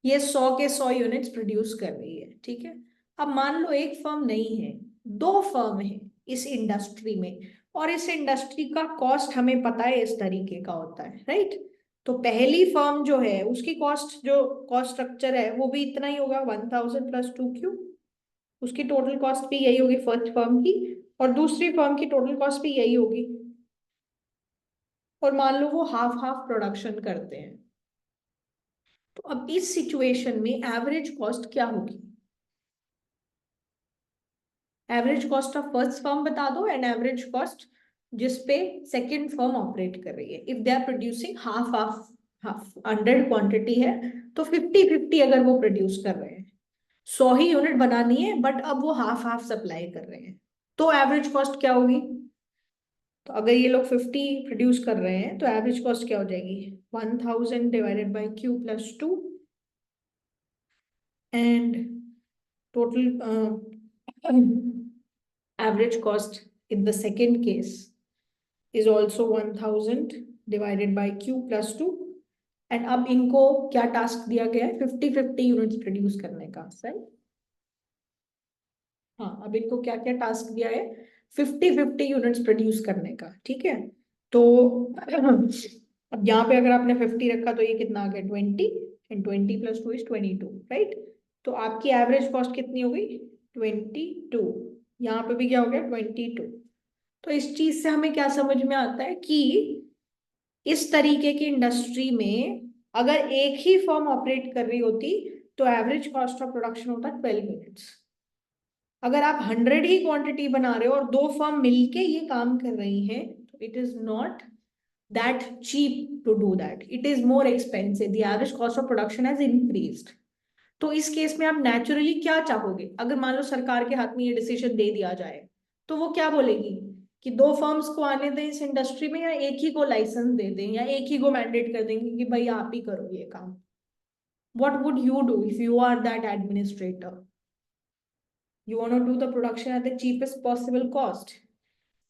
ये 100 के 100 यूनिट्स प्रोड्यूस कर रही है, ठीक है? अब मान लो एक फर्म नहीं है, 2 फर्म है इस इंडस्ट्री में, और इस इंडस्ट्री का कॉस्ट हमें पता है इस तरीके का होता है, राइट? तो पहली फर्म जो है उसकी कॉस्ट, जो कॉस्ट स्ट्रक्चर है वो भी इतना ही होगा, 1000 + 2 क्यू। उसकी टोटल कॉस्ट भी यही होगी फर्स्ट फर्म की, और दूसरी फर्म की टोटल कॉस्ट भी यही होगी। और मान लो वो हाफ हाफ प्रोडक्शन करते हैं, तो अब इस सिचुएशन में एवरेज कॉस्ट क्या होगी? Average cost of first firm बता दो एंड एवरेज कॉस्ट जिसपे सेकंड फर्म ऑपरेट कर रही है। If they are producing half half, half 100 quantity है तो 50-50 अगर वो प्रोड्यूस कर रहे हैं, 100 ही यूनिट बनानी है बट अब वो हाफ हाफ सप्लाई कर रहे हैं, तो एवरेज कॉस्ट क्या होगी? तो अगर ये लोग 50 प्रोड्यूस कर रहे हैं तो एवरेज कॉस्ट क्या हो जाएगी? 1000 / Q + 2 and total average cost in the second case is also 1000 / Q + 2। And अब इनको क्या टास्क दिया गया है? 50-50 यूनिट्स प्रोड्यूस करने का, सही? हाँ, अब इनको क्या क्या टास्क दिया है? 50-50 यूनिट्स प्रोड्यूस करने का, ठीक है? तो अब यहाँ पे अगर आपने 50 रखा तो ये कितना आ गया? 20, एंड 20 + 2 इज 22, राइट? तो आपकी एवरेज कॉस्ट कितनी हो गई? 22। यहाँ पे भी क्या हो गया? 22। तो इस चीज से हमें क्या समझ में आता है कि इस तरीके की इंडस्ट्री में अगर एक ही फर्म ऑपरेट कर रही होती तो एवरेज कॉस्ट ऑफ प्रोडक्शन होता 12 यूनिट्स। अगर आप 100 ही क्वांटिटी बना रहे हो और 2 फर्म मिलके ये काम कर रही हैं तो it is not that cheap to do that, it is more expensive, the average cost of production has increased. तो इस केस में आप नेचुरली क्या चाहोगे? अगर मान लो सरकार के हाथ में ये डिसीजन दे दिया जाए तो वो क्या बोलेगी कि 2 फर्म्स को आने दें इस इंडस्ट्री में, या एक ही को लाइसेंस दे दें, या एक ही को मैंडेट कर देंगे कि भाई आप ही करो ये काम? What would you do if you are that administrator? You want to do the production at the cheapest possible cost.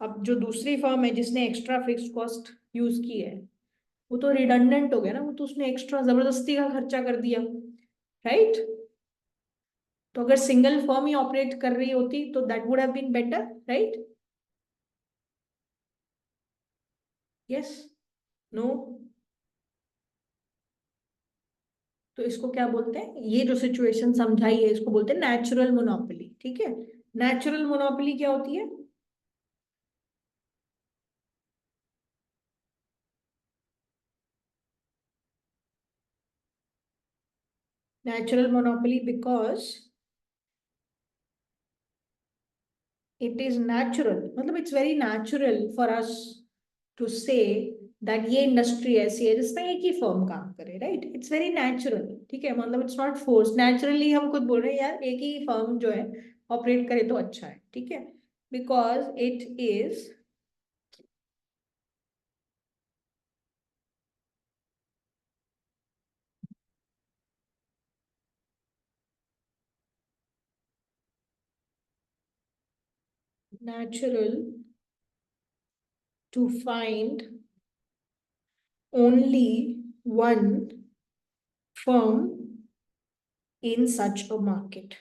अब जो दूसरी फर्म है जिसने एक्स्ट्रा फिक्स्ड कॉस्ट यूज की है वो तो रिडंडेंट हो गया ना, वो तो उसने एक्स्ट्रा जबरदस्ती का खर्चा कर दिया, राइट? तो अगर सिंगल फर्म ही ऑपरेट कर रही होती तो that would have been better, right? Yes? No? तो इसको क्या बोलते हैं? ये जो सिचुएशन समझाई है इसको बोलते हैं नेचुरल मोनोपोली, ठीक है? नेचुरल मोनोपोली क्या होती है? Natural monopoly because it is natural, मतलब it's very natural for us to say that ये इंडस्ट्री ऐसी है जिसमें एक ही फर्म काम करे, राइट? इट्स वेरी नेचुरल, ठीक है? मतलब इट्स नॉट फोर्स, नेचुरली हम खुद बोल रहे हैं यार एक ही फर्म जो है ऑपरेट करे तो अच्छा है, ठीक है, because it is natural to find only one firm in such a market.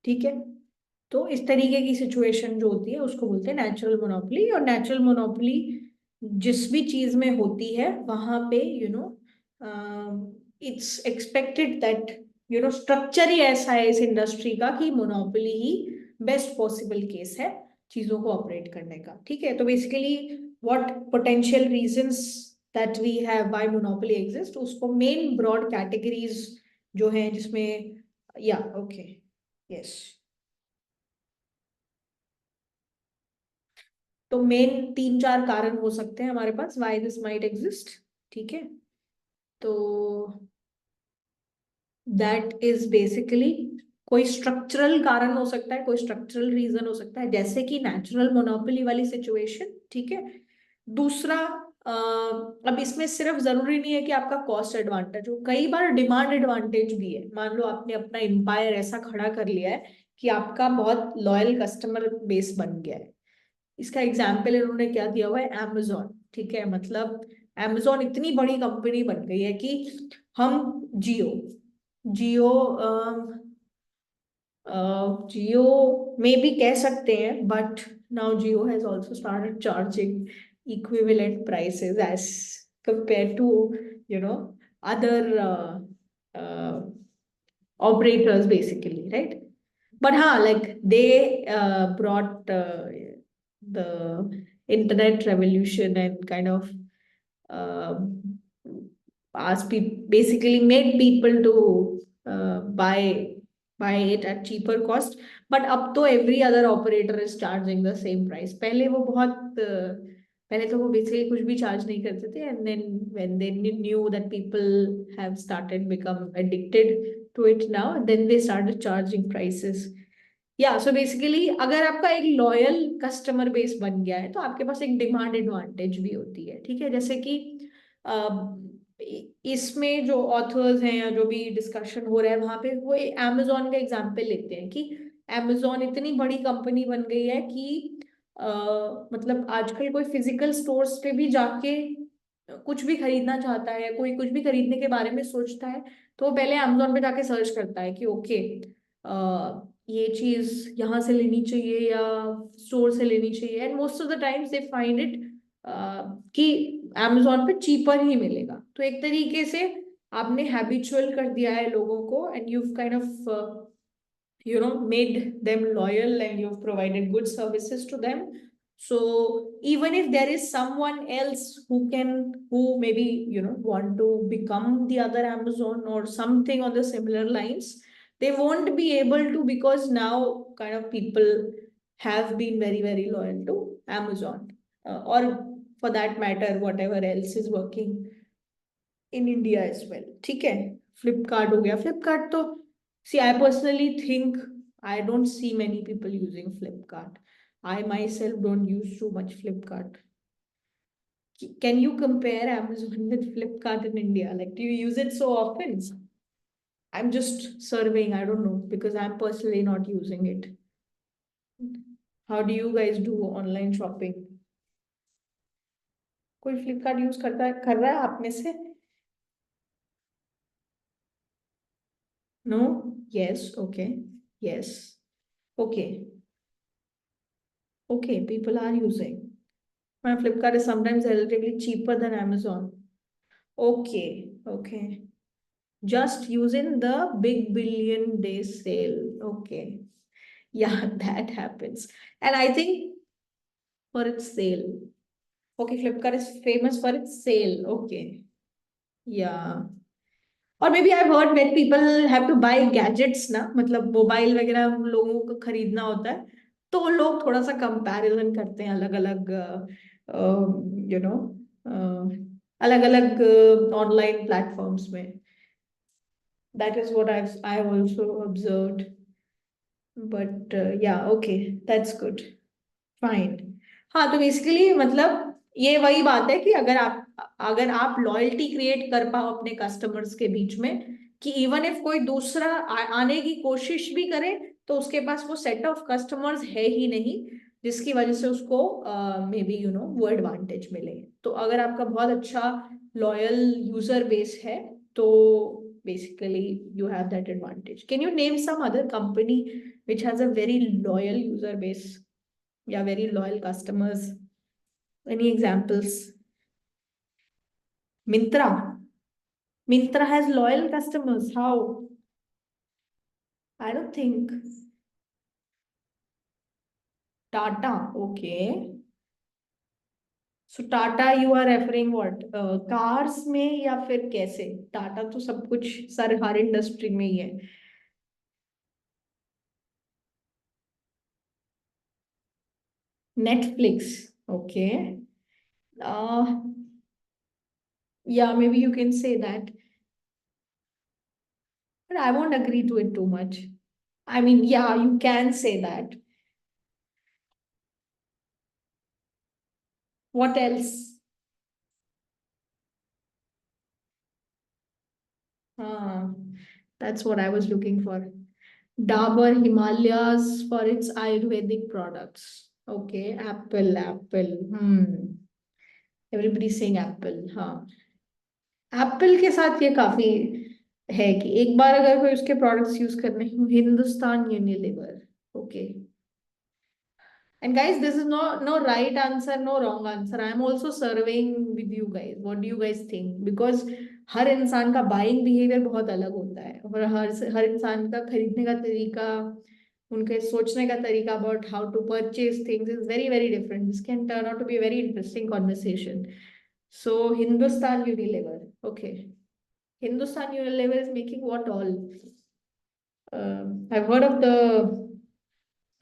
ठीक है, तो इस तरीके की सिचुएशन जो होती है उसको बोलते हैं नेचुरल मोनोपोली। और नेचुरल मोनोपोली जिस भी चीज में होती है वहां पे इट्स एक्सपेक्टेड दैट स्ट्रक्चर ही ऐसा है इस इंडस्ट्री का कि मोनोपोली ही बेस्ट पॉसिबल केस है चीजों को ऑपरेट करने का। ठीक है, तो basically what potential reasons that we have why monopoly exist, उसको मेन ब्रॉड कैटेगरीज जो है जिसमें, या ओके, यस, तो मेन तीन चार कारण हो सकते हैं हमारे पास व्हाई दिस माइट एग्जिस्ट। ठीक है, तो दैट इज बेसिकली कोई स्ट्रक्चरल कारण हो सकता है, कोई स्ट्रक्चरल रीजन हो सकता है, जैसे कि नेचुरल मोनोपोली वाली सिचुएशन। ठीक है, दूसरा अब इसमें सिर्फ जरूरी नहीं है कि आपका कॉस्ट एडवांटेज हो, कई बार डिमांड एडवांटेज भी है। मान लो आपने अपना एम्पायर ऐसा खड़ा कर लिया है कि आपका बहुत लॉयल कस्टमर बेस बन गया है। इसका एग्जाम्पल इन्होंने क्या दिया हुआ है, amazon। ठीक है, मतलब amazon इतनी बड़ी कंपनी बन गई है कि हम जियो जियो जियो में भी कह सकते हैं, but now Jio has also started charging equivalent prices as compared to you know other operators basically, right? But like they brought the internet revolution and kind of uh, asked people, basically made people to buy it at cheaper cost. But अब तो every other operator is charging the same price। पहले वो बहुत पहले तो वो basically कुछ भी चार्ज नहीं करते थे, and then when they knew that people have started become addicted to it now, then they started charging prices। या सो बेसिकली अगर आपका एक लॉयल कस्टमर बेस बन गया है तो आपके पास एक डिमांड एडवांटेज भी होती है। ठीक है, जैसे कि इसमें जो ऑथर्स हैं या जो भी डिस्कशन हो रहा है वहां पे वो amazon का एग्जांपल लेते हैं कि amazon इतनी बड़ी कंपनी बन गई है कि मतलब आजकल कोई फिजिकल स्टोर्स पे भी जाके कुछ भी खरीदना चाहता है, कोई कुछ भी खरीदने के बारे में सोचता है, तो वो पहले amazon पे जाके सर्च करता है कि ओके ये चीज यहाँ से लेनी चाहिए या स्टोर से लेनी चाहिए, and most of the times they find it कि amazon पे चीपर ही मिलेगा। तो एक तरीके से आपने हैबिचुअल कर दिया है लोगों को, and you kind of made them loyal and you've provided good services to them. So even if there is someone else who maybe want to become the other amazon or something on the similar lines, they won't be able to, because now kind of people have been very very loyal to amazon, or for that matter whatever else is working in India as well। ठीक है, फ्लिपकार्ट हो गया, फ्लिपकार्ट तो see I personally think I don't see many people using Flipkart. I myself don't use too much Flipkart. Can you compare Amazon with Flipkart in India? Like, do you use it so often? I'm just surveying, I don't know, because I'm personally not using it. How do you guys do online shopping? कोई Flipkart use कर रहा है आप में से? No, yes, okay, yes, okay, okay, people are using. My Flipkart is sometimes relatively cheaper than Amazon. Okay, okay. Just using the big billion day sale. Okay. Yeah, that happens. And I think for its sale. Okay, Flipkart is famous for its sale. Okay. Yeah. और maybe I heard when people have to buy gadgets ना, मतलब mobile वगैरह लोगों को खरीदना होता है, तो वो लोग थोड़ा सा कंपैरिजन करते हैं अलग अलग यू नो अलग अलग ऑनलाइन प्लेटफॉर्म्स में। That is what I've also observed. But yeah, okay, that's good. Fine. हाँ, तो बेसिकली मतलब ये वही बात है कि अगर आप लॉयल्टी क्रिएट कर पाओ अपने कस्टमर्स के बीच में, कि इवन इफ कोई दूसरा आने की कोशिश भी करे, तो उसके पास वो सेट ऑफ कस्टमर्स है ही नहीं जिसकी वजह से उसको मे बी वो एडवांटेज मिले. तो अगर आपका बहुत अच्छा लॉयल यूजर बेस है, तो basically you have that advantage. Can you name some other company which has a very loyal user base? Yeah, very loyal customers. Any examples? Mintra. Mintra has loyal customers. How? I don't think. Tata. Okay. So Tata, you are referring what? Cars में या फिर कैसे? टाटा तो सब कुछ sir हर industry में ही है. Netflix. Okay. Uh, yeah, maybe you can say that, but I won't agree to it too much. I mean, yeah, you can say that. What else? Ah, that's what I was looking for. Dabur Himalayas for its Ayurvedic products. Okay, Apple. Everybody's saying Apple. हाँ, Apple के साथ ये काफी है कि एक बार अगर कोई उसके प्रोडक्ट्स यूज करने हो, Hindustan Unilever. Okay. And guys, this is no right answer, no wrong answer. I am also surveying with you guys. What do you guys think? Because हर इंसान का बाइंग बिहेवियर बहुत अलग होता है, और हर इंसान का खरीदने का तरीका, उनके सोचने का तरीका about how to purchase things is very very different. This can turn out to be a very interesting conversation. So Hindustan Unilever. Okay. Hindustan Unilever is making what all? I've heard of the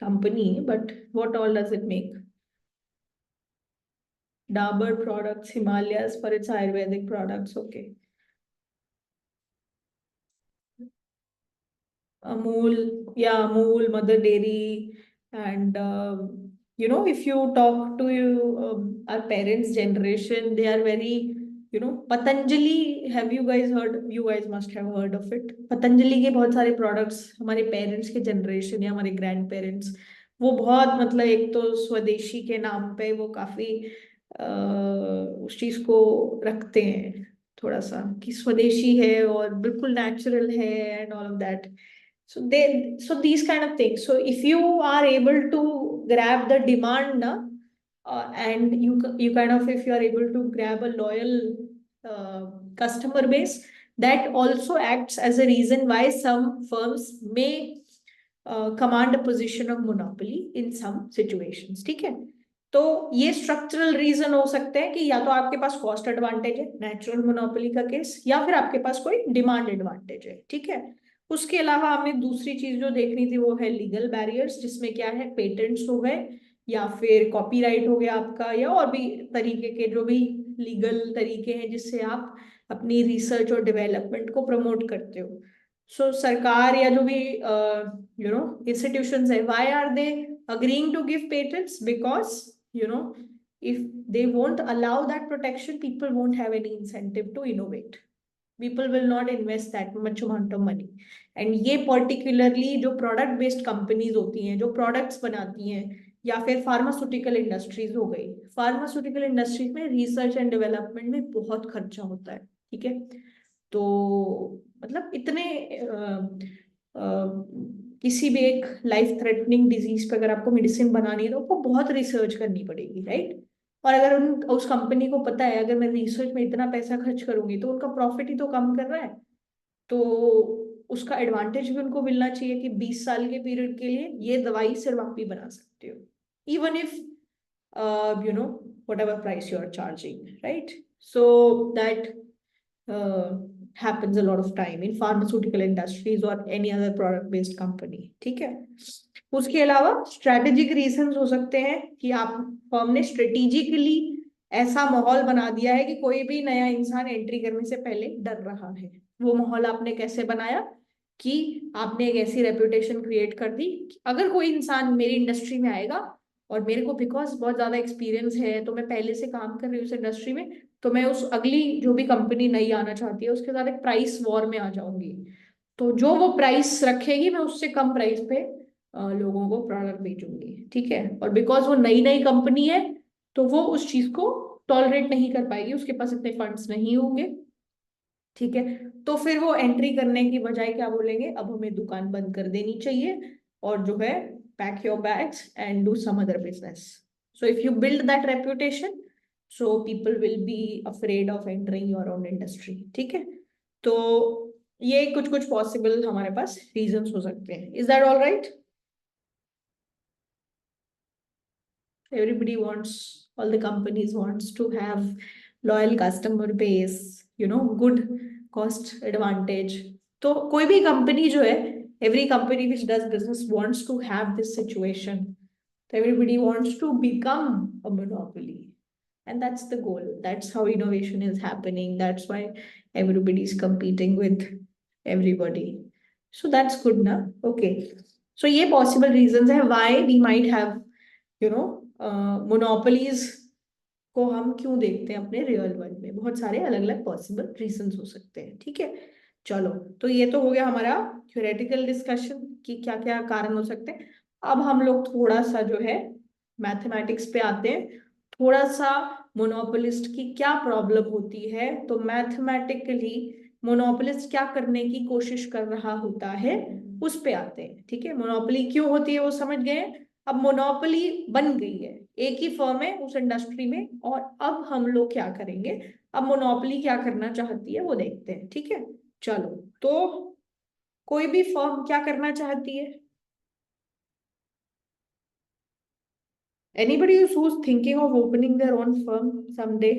company, but what all does it make? Dabur products, Himalayas for its Ayurvedic products. Okay. Amul, yeah, Amul, Mother Dairy, and if you talk to our parents' generation, they are very, Patanjali. Have you guys heard? You guys must have heard of it. Patanjali के बहुत सारे products हमारे parents के generation या हमारे grandparents, वो बहुत मतलब एक तो स्वदेशी के नाम पे वो काफी उस चीज को रखते हैं थोड़ा सा, कि स्वदेशी है और बिल्कुल नेचुरल है and all of that. So these kind of things. So if you are able to grab the demand, and you kind of, if you are able to grab a loyal customer base, that also acts as a reason why some firms may command a position of monopoly in some situations. ठीक है. तो ये structural reason हो सकते हैं कि या तो आपके पास कॉस्ट एडवांटेज है, नेचुरल मोनोपोली का केस, या फिर आपके पास कोई डिमांड एडवांटेज है. ठीक है. उसके अलावा हमें दूसरी चीज जो देखनी थी वो है लीगल बैरियर्स, जिसमें क्या है, पेटेंट्स हो गए या फिर कॉपीराइट हो गया आपका, या और भी तरीके के जो भी लीगल तरीके हैं जिससे आप अपनी रिसर्च और डेवलपमेंट को प्रमोट करते हो. सो सरकार या जो भी institutions है, why are they agreeing to give patents? Because if they won't allow that protection, people won't have any incentive to innovate. People will not invest that much amount of money. And ये particularly जो product based companies होती हैं, जो products बनाती हैं, या फिर pharmaceutical industries हो गई. फार्मास्यूटिकल इंडस्ट्रीज में रिसर्च एंड डेवलपमेंट में बहुत खर्चा होता है. ठीक है. तो मतलब इतने किसी भी एक लाइफ थ्रेटनिंग डिजीज पे अगर आपको मेडिसिन बनानी है तो आपको बहुत रिसर्च करनी पड़ेगी, राइट. और अगर उस कंपनी को पता है अगर मैं रिसर्च में इतना पैसा खर्च करूंगी तो उनका प्रॉफिट ही तो कम कर रहा है, तो उसका एडवांटेज भी उनको मिलना चाहिए कि 20 साल के पीरियड के लिए ये दवाई सिर्फ आप ही बना सकते हो, even if whatever price you are charging, right? So that happens a lot of time in pharmaceutical industries or any other product based company. ठीक है. उसके अलावा स्ट्रेटेजिक रीजंस हो सकते हैं कि आप फर्म ने स्ट्रेटेजिकली ऐसा माहौल बना दिया है कि कोई भी नया इंसान एंट्री करने से पहले डर रहा है। वो माहौल आपने कैसे बनाया कि आपने एक ऐसी रेपुटेशन क्रिएट कर दी कि अगर कोई इंसान मेरी इंडस्ट्री में आएगा और मेरे को बिकॉज बहुत ज्यादा एक्सपीरियंस है, तो मैं पहले से काम कर रही हूँ उस इंडस्ट्री में, तो मैं उस अगली जो भी कंपनी नई आना चाहती है उसके साथ एक प्राइस वॉर में आ जाऊंगी। तो जो वो प्राइस रखेगी मैं उससे कम प्राइस पे लोगों को प्रोडक्ट बेचूंगी, ठीक है। और बिकॉज वो नई नई कंपनी है तो वो उस चीज को टॉलरेट नहीं कर पाएगी, उसके पास इतने फंड्स नहीं होंगे, ठीक है। तो फिर वो एंट्री करने की बजाय क्या बोलेंगे, अब हमें दुकान बंद कर देनी चाहिए और जो है pack your bags and do some other business. So if you build that reputation, so people will be afraid of entering your own industry, ठीक है। तो ये कुछ कुछ पॉसिबल हमारे पास रीजंस हो सकते हैं। Is that all right? Everybody wants, all the companies wants to have loyal customer base, good cost advantage. तो कोई भी कंपनी जो है, every company which does business wants to have this situation. So everybody wants to become a monopoly. And that's the goal. That's how innovation is happening. That's why everybody is competing with everybody. So that's good, na? Okay. So ये possible reasons है why we might have monopolies को हम क्यों देखते हैं अपने real world में। बहुत सारे अलग अलग पॉसिबल रीजंस हो सकते हैं, ठीक है। चलो, तो ये तो हो गया हमारा थ्योरेटिकल डिस्कशन कि क्या क्या कारण हो सकते हैं। अब हम लोग थोड़ा सा जो है मैथमेटिक्स पे आते हैं। थोड़ा सा मोनोपोलिस्ट की क्या प्रॉब्लम होती है, तो मैथमेटिकली मोनोपोलिस्ट क्या करने की कोशिश कर रहा होता है उस पे आते हैं, ठीक है। मोनोपोली क्यों होती है वो समझ गए। अब मोनोपोली बन गई है, एक ही फर्म है उस इंडस्ट्री में, और अब हम लोग क्या करेंगे, अब मोनोपोली क्या करना चाहती है वो देखते हैं, ठीक है। चलो, तो कोई भी फर्म क्या करना चाहती है? Anybody who's thinking of opening their own firm someday?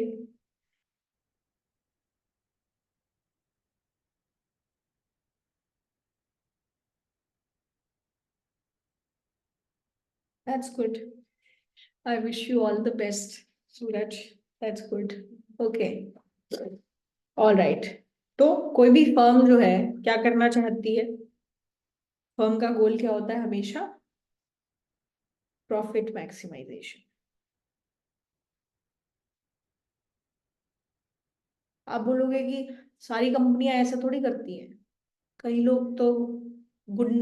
That's good. I wish you all the best, Suraj. That's good. Okay. All right. तो कोई भी फर्म जो है क्या करना चाहती है? फर्म का गोल क्या होता है हमेशा? Profit maximization. आप बोलोगे कि सारी कंपनियां ऐसा थोड़ी करती हैं, कई लोग तो गुड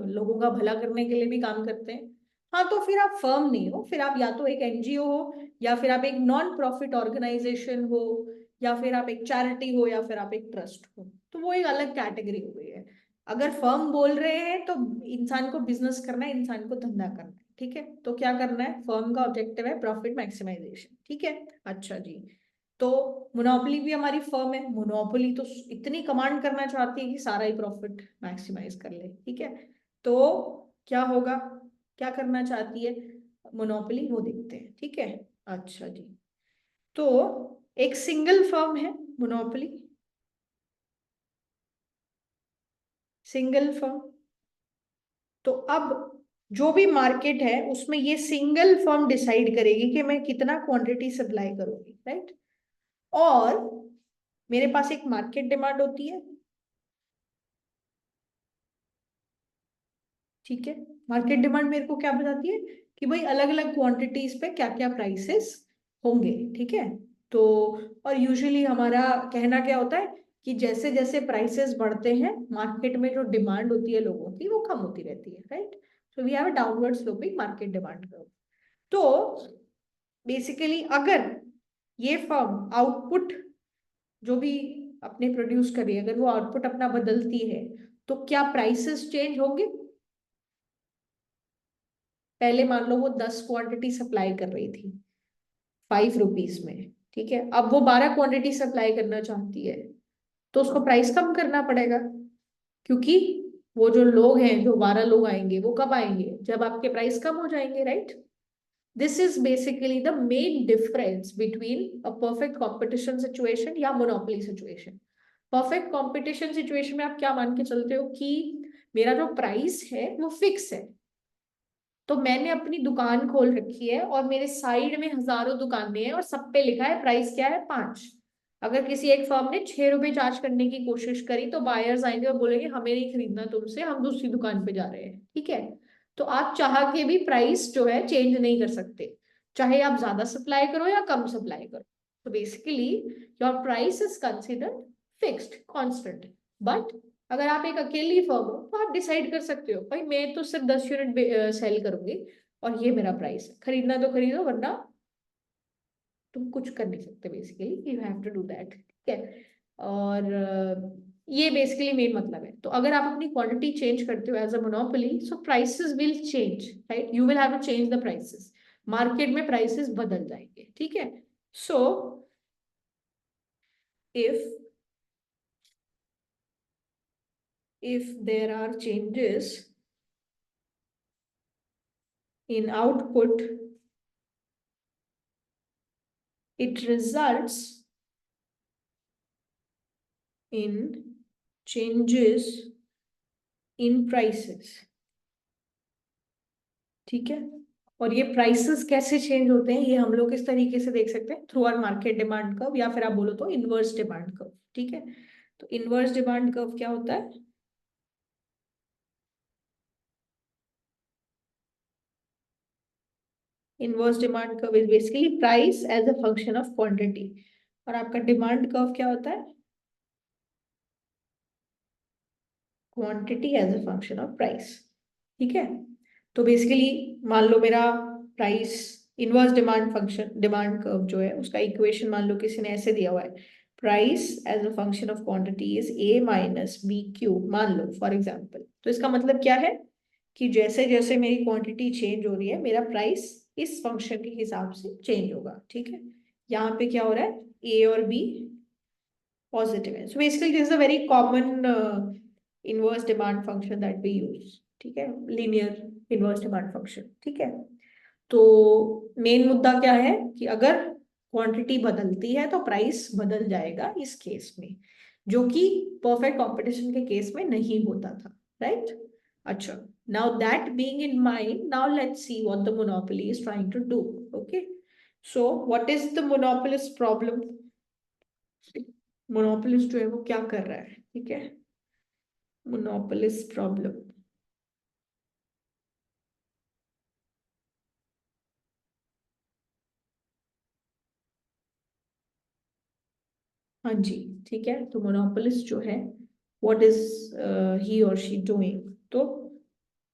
लोगों का भला करने के लिए भी काम करते हैं। हाँ, तो फिर आप फर्म नहीं हो, फिर आप या तो एक एनजीओ हो, या फिर आप एक नॉन प्रॉफिट ऑर्गेनाइजेशन हो, या फिर आप एक चैरिटी हो, या फिर आप एक ट्रस्ट हो। तो वो एक अलग कैटेगरी हो गई है। अगर फर्म बोल रहे हैं तो इंसान को बिजनेस करना है, इंसान को धंधा करना है, ठीक है। तो क्या करना है, फर्म का ऑब्जेक्टिव है प्रॉफिट मैक्सिमाइजेशन, ठीक है। अच्छा जी। तो मोनोपोली भी हमारी फर्म है, मोनोपोली तो इतनी कमांड करना चाहती है कि सारा ही प्रॉफिट मैक्सिमाइज कर ले, ठीक है। तो क्या होगा, क्या करना चाहती है मोनोपोली, वो देखते हैं, ठीक है। अच्छा जी। तो एक सिंगल फर्म है मोनोपोली, सिंगल फर्म। तो अब जो भी मार्केट है उसमें ये सिंगल फर्म डिसाइड करेगी कि मैं कितना क्वांटिटी सप्लाई करूंगी, राइट। और मेरे पास एक मार्केट डिमांड होती है, ठीक है। मार्केट डिमांड मेरे को क्या बताती है कि भाई अलग अलग क्वांटिटीज पे क्या क्या प्राइसेस होंगे, ठीक है। तो और यूजुअली हमारा कहना क्या होता है कि जैसे जैसे प्राइसेस बढ़ते हैं मार्केट में जो डिमांड होती है लोगों की वो कम होती रहती है, right. So we have a downward sloping market demand curve. तो बेसिकली अगर ये फर्म आउटपुट जो भी अपने प्रोड्यूस कर रही है, अगर वो आउटपुट अपना बदलती है तो क्या प्राइसेस चेंज होंगे? पहले मान लो वो 10 क्वांटिटी सप्लाई कर रही थी 5 रुपीज में, ठीक है। अब वो 12 क्वांटिटी सप्लाई करना चाहती है, तो उसको प्राइस कम करना पड़ेगा, क्योंकि वो जो लोग हैं, जो 12 लोग आएंगे, वो कब आएंगे, जब आपके प्राइस कम हो जाएंगे, right. This is basically the main difference between a perfect competition situation या monopoly situation. Perfect competition situation में आप क्या मान के चलते हो कि मेरा जो प्राइस है वो फिक्स है, तो मैंने अपनी दुकान खोल रखी है और मेरे साइड में हजारों दुकानें हैं और सब पे लिखा है प्राइस क्या है, 5। अगर किसी एक फर्म ने 6 रुपए चार्ज करने की कोशिश करी तो बायर्स आएंगे और बोलेंगे हमें नहीं खरीदना तुमसे, हम दूसरी दुकान पे जा रहे हैं, ठीक है। तो आप चाह के भी प्राइस जो है चेंज नहीं कर सकते, चाहे आप ज्यादा सप्लाई करो या कम सप्लाई करो। तो basically your price is considered fixed, constant. But अगर आप एक अकेली फर्म हो तो आप डिसाइड कर सकते हो भाई मैं तो सिर्फ 10 यूनिट सेल करूंगी और ये मेरा प्राइस है, खरीदना तो खरीदो वरना तुम कुछ कर नहीं सकते, basically you have to do that, ठीक है। और ये बेसिकली मेन मतलब है। तो अगर आप अपनी क्वांटिटी चेंज करते हो as a monopoly, so prices will change, right, you will have to change the prices, market में प्राइसेस बदल जाएंगे, ठीक है। So if there are changes in output, it results in changes in prices, ठीक है। और ये प्राइसेस कैसे चेंज होते हैं ये हम लोग इस तरीके से देख सकते हैं, through our market demand curve, या फिर आप बोलो तो इनवर्स डिमांड कर्व, ठीक है। तो इनवर्स डिमांड कर्व क्या होता है? Inverse demand curve is basically price as a function of quantity, और आपका डिमांड कर्व क्या होता है? Quantity as a function of price, ठीक है। तो बेसिकली मान लो मेरा price, inverse demand function, demand curve जो है उसका इक्वेशन मान लो किसी ने ऐसे दिया हुआ है, price as a function of quantity is A minus B cube, मान लो फॉर एग्जांपल। तो इसका मतलब क्या है कि जैसे जैसे मेरी क्वांटिटी चेंज हो रही है मेरा प्राइस इस फंक्शन के हिसाब से चेंज होगा, ठीक है। यहाँ पे क्या हो रहा है, ए और बी पॉजिटिव है, so basically this is a very common inverse demand function that we use, ठीक है, लीनियर इनवर्स डिमांड फंक्शन, ठीक है। तो मेन मुद्दा क्या है कि अगर क्वांटिटी बदलती है तो प्राइस बदल जाएगा इस केस में, जो कि परफेक्ट कंपटीशन के केस में नहीं होता था, राइट। अच्छा, now that being in mind, now let's see what the monopoly is trying to do. Okay, so what is the monopolist problem? Monopolist जो है वो क्या कर रहा है, ठीक है, मोनोपोलिस्ट प्रॉब्लम। हाँ जी, ठीक है। तो मोनोपोलिस्ट जो है व्हाट इज ही और शी डूइंग, तो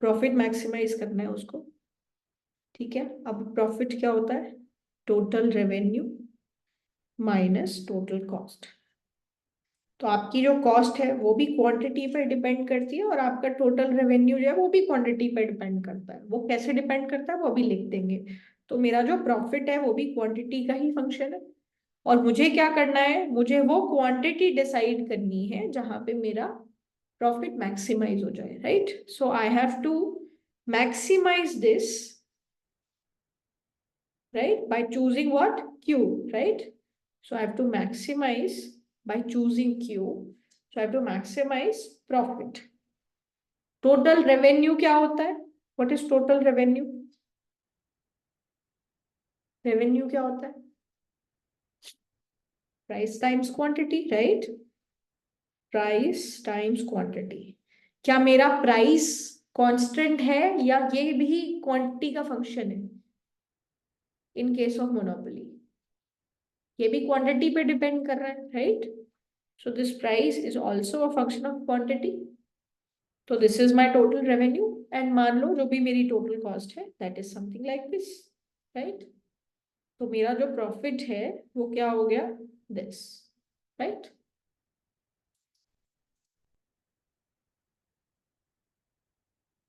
प्रॉफिट मैक्सिमाइज करना है उसको, ठीक है। अब प्रॉफिट क्या होता है? Total revenue minus total cost. तो आपकी जो कॉस्ट है वो भी क्वांटिटी पर डिपेंड करती है और आपका टोटल रेवेन्यू जो है वो भी क्वांटिटी पर डिपेंड करता है। वो कैसे डिपेंड करता है वो अभी लिख देंगे। तो मेरा जो प्रॉफिट है वो भी क्वांटिटी का ही फंक्शन है, और मुझे क्या करना है, मुझे वो क्वांटिटी डिसाइड करनी है जहां पे मेरा प्रॉफिट मैक्सिमाइज हो जाए, right. So I have to maximize this, right, by choosing what? Q, right. So I have to maximize by choosing Q, so I have to maximize profit. Total revenue क्या होता है? What is total revenue? Revenue क्या होता है? Price times quantity, right. Price times quantity. क्या मेरा price constant है या ये भी क्वांटिटी का फंक्शन है? इन केस ऑफ मोनोपोली ये भी क्वांटिटी पे डिपेंड कर रहा है, right. So this price is also a function of quantity. तो this is my total revenue, and मान लो जो भी मेरी total cost है that is something like this, right. तो मेरा जो profit है वो क्या हो गया? This, right.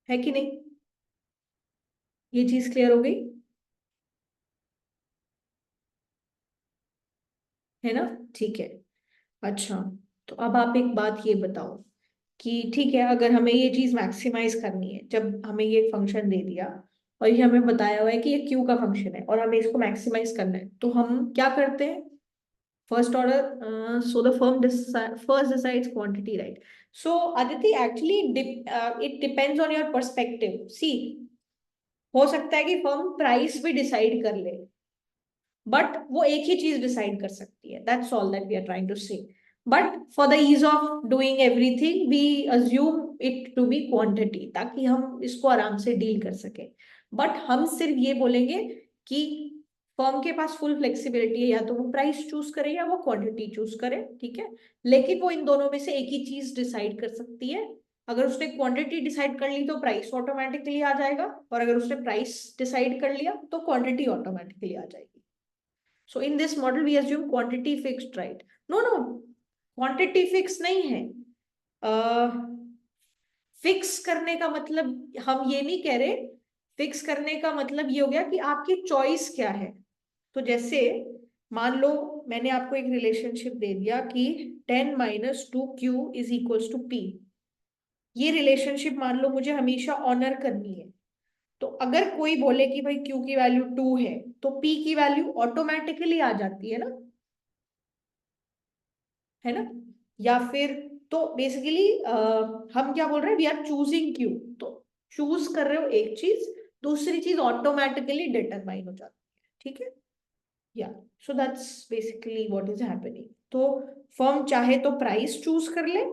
है कि नहीं? ये चीज क्लियर हो गई है ना? ठीक है। अच्छा, तो अब आप एक बात ये बताओ कि ठीक है, अगर हमें ये चीज मैक्सिमाइज करनी है, जब हमें ये फंक्शन दे दिया और ये हमें बताया हुआ है कि ये क्यू का फंक्शन है और हमें इसको मैक्सिमाइज करना है, तो हम क्या करते हैं? First order, so the firm first decides quantity, right? So Aditi, actually, it depends on your perspective. See, हो सकता है कि फर्म प्राइस भी डिसाइड कर ले, बट वो एक ही चीज डिसाइड कर सकती है, that's all that we are trying to say. But for the ease of doing everything we assume it to be quantity, ताकि हम इसको आराम से डील कर सके। बट हम सिर्फ ये बोलेंगे कि फर्म के पास फुल फ्लेक्सिबिलिटी है, या तो वो प्राइस चूज करे या वो क्वांटिटी चूज करे, ठीक है। लेकिन वो इन दोनों में से एक ही चीज डिसाइड कर सकती है। अगर उसने क्वांटिटी डिसाइड कर ली तो प्राइस ऑटोमेटिकली आ जाएगा, और अगर उसने प्राइस डिसाइड कर लिया तो क्वांटिटी ऑटोमेटिकली आ जाएगी। So in this model we assume quantity fixed, right? No, no, quantity fix नहीं है। फिक्स करने का मतलब हम ये नहीं कह रहे, फिक्स करने का मतलब ये हो गया कि आपकी चॉइस क्या है। तो जैसे मान लो मैंने आपको एक रिलेशनशिप दे दिया कि 10 - 2q = p। ये रिलेशनशिप मान लो मुझे हमेशा ऑनर करनी है। तो अगर कोई बोले कि भाई q की वैल्यू 2 है, तो p की वैल्यू ऑटोमेटिकली आ जाती है ना, है ना। या फिर तो बेसिकली हम क्या बोल रहे हैं, वी आर चूजिंग क्यू। तो चूज कर रहे हो एक चीज, दूसरी चीज ऑटोमेटिकली डिटरमाइन हो जाती है, ठीक है। या so that's basically what is happening. तो फर्म चाहे तो प्राइस चूज कर ले,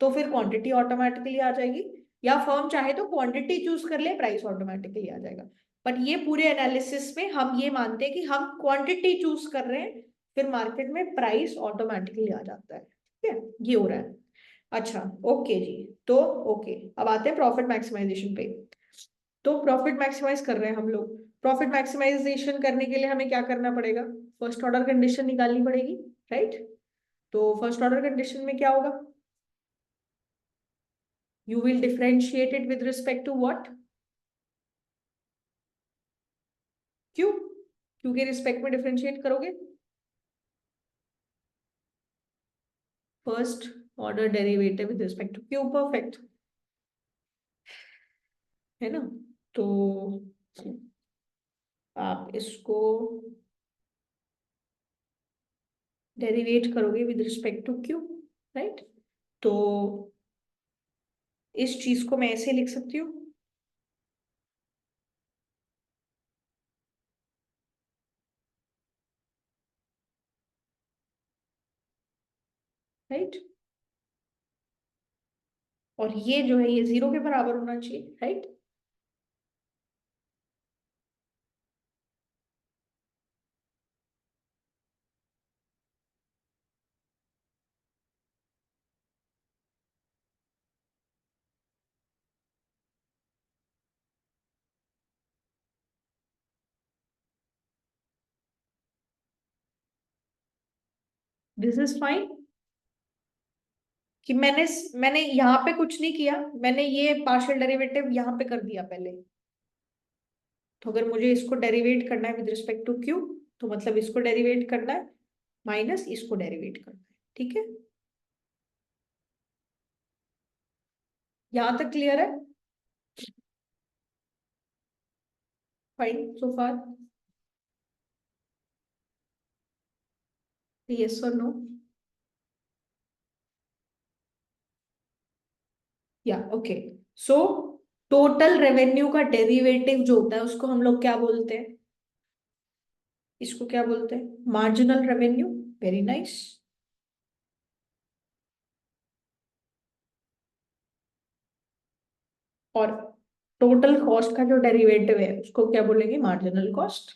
तो फिर क्वांटिटी ऑटोमेटिकली आ जाएगी, या फर्म चाहे तो क्वांटिटी चूज कर ले, प्राइस ऑटोमेटिकली आ जाएगा। बट ये पूरे एनालिसिस में हम ये मानते हैं कि हम क्वांटिटी चूज कर रहे हैं, फिर मार्केट में प्राइस ऑटोमेटिकली आ जाता है, ठीक है। ये हो रहा है। अच्छा, ओके जी। तो ओके, अब आते हैं प्रॉफिट मैक्सिमाइजेशन पे। तो प्रॉफिट मैक्सिमाइज कर रहे हैं हम लोग। प्रॉफिट मैक्सिमाइजेशन करने के लिए हमें क्या करना पड़ेगा, फर्स्ट ऑर्डर कंडीशन निकालनी पड़ेगी, राइट। तो फर्स्ट ऑर्डर कंडीशन में क्या होगा, you will differentiate it with respect to what, Q, Q के रिस्पेक्ट में डिफरेंशिएट करोगे, first order derivative with respect to Q, perfect, है ना। तो आप इसको डेरिवेट करोगे with respect to Q, right. तो इस चीज को मैं ऐसे लिख सकती हूँ, राइट। और ये जो है ये 0 के बराबर होना चाहिए, राइट। This is fine. कि मैंने यहाँ पे कुछ नहीं किया, मैंने ये पार्शियल डेरिवेटिव यहाँ पे कर दिया पहले। तो अगर मुझे इसको डेरिवेट करना है विद रिस्पेक्ट टू क्यू, तो मतलब इसको डेरिवेट करना है माइनस इसको डेरिवेट करना है, ठीक है। यहाँ तक क्लियर है, फाइन सो फार, यस और नो। या ओके। सो टोटल रेवेन्यू का डेरिवेटिव जो होता है उसको हम लोग क्या बोलते हैं, इसको क्या बोलते हैं, मार्जिनल रेवेन्यू। Very nice. और टोटल कॉस्ट का जो डेरिवेटिव है उसको क्या बोलेंगे, मार्जिनल कॉस्ट,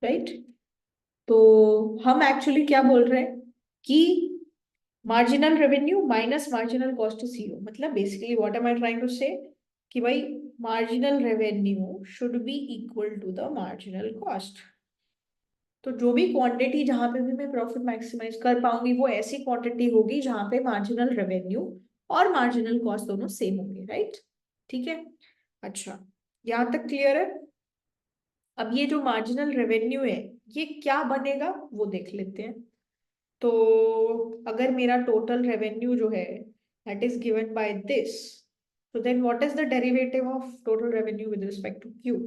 राइट। तो हम एक्चुअली क्या बोल रहे हैं कि marginal revenue minus marginal cost is 0, मतलब basically what am I trying to say, कि भाई marginal revenue should be equal to the marginal cost. तो जो भी क्वांटिटी जहां पे भी मैं प्रॉफिट मैक्सिमाइज कर पाऊंगी वो ऐसी क्वांटिटी होगी जहां पे मार्जिनल रेवेन्यू और मार्जिनल कॉस्ट दोनों सेम होंगे, राइट। ठीक है। अच्छा, यहां तक क्लियर है। अब ये जो मार्जिनल रेवेन्यू है ये क्या बनेगा वो देख लेते हैं। तो अगर मेरा टोटल रेवेन्यू जो है that is given by this, so then what is the derivative of total revenue with respect to q?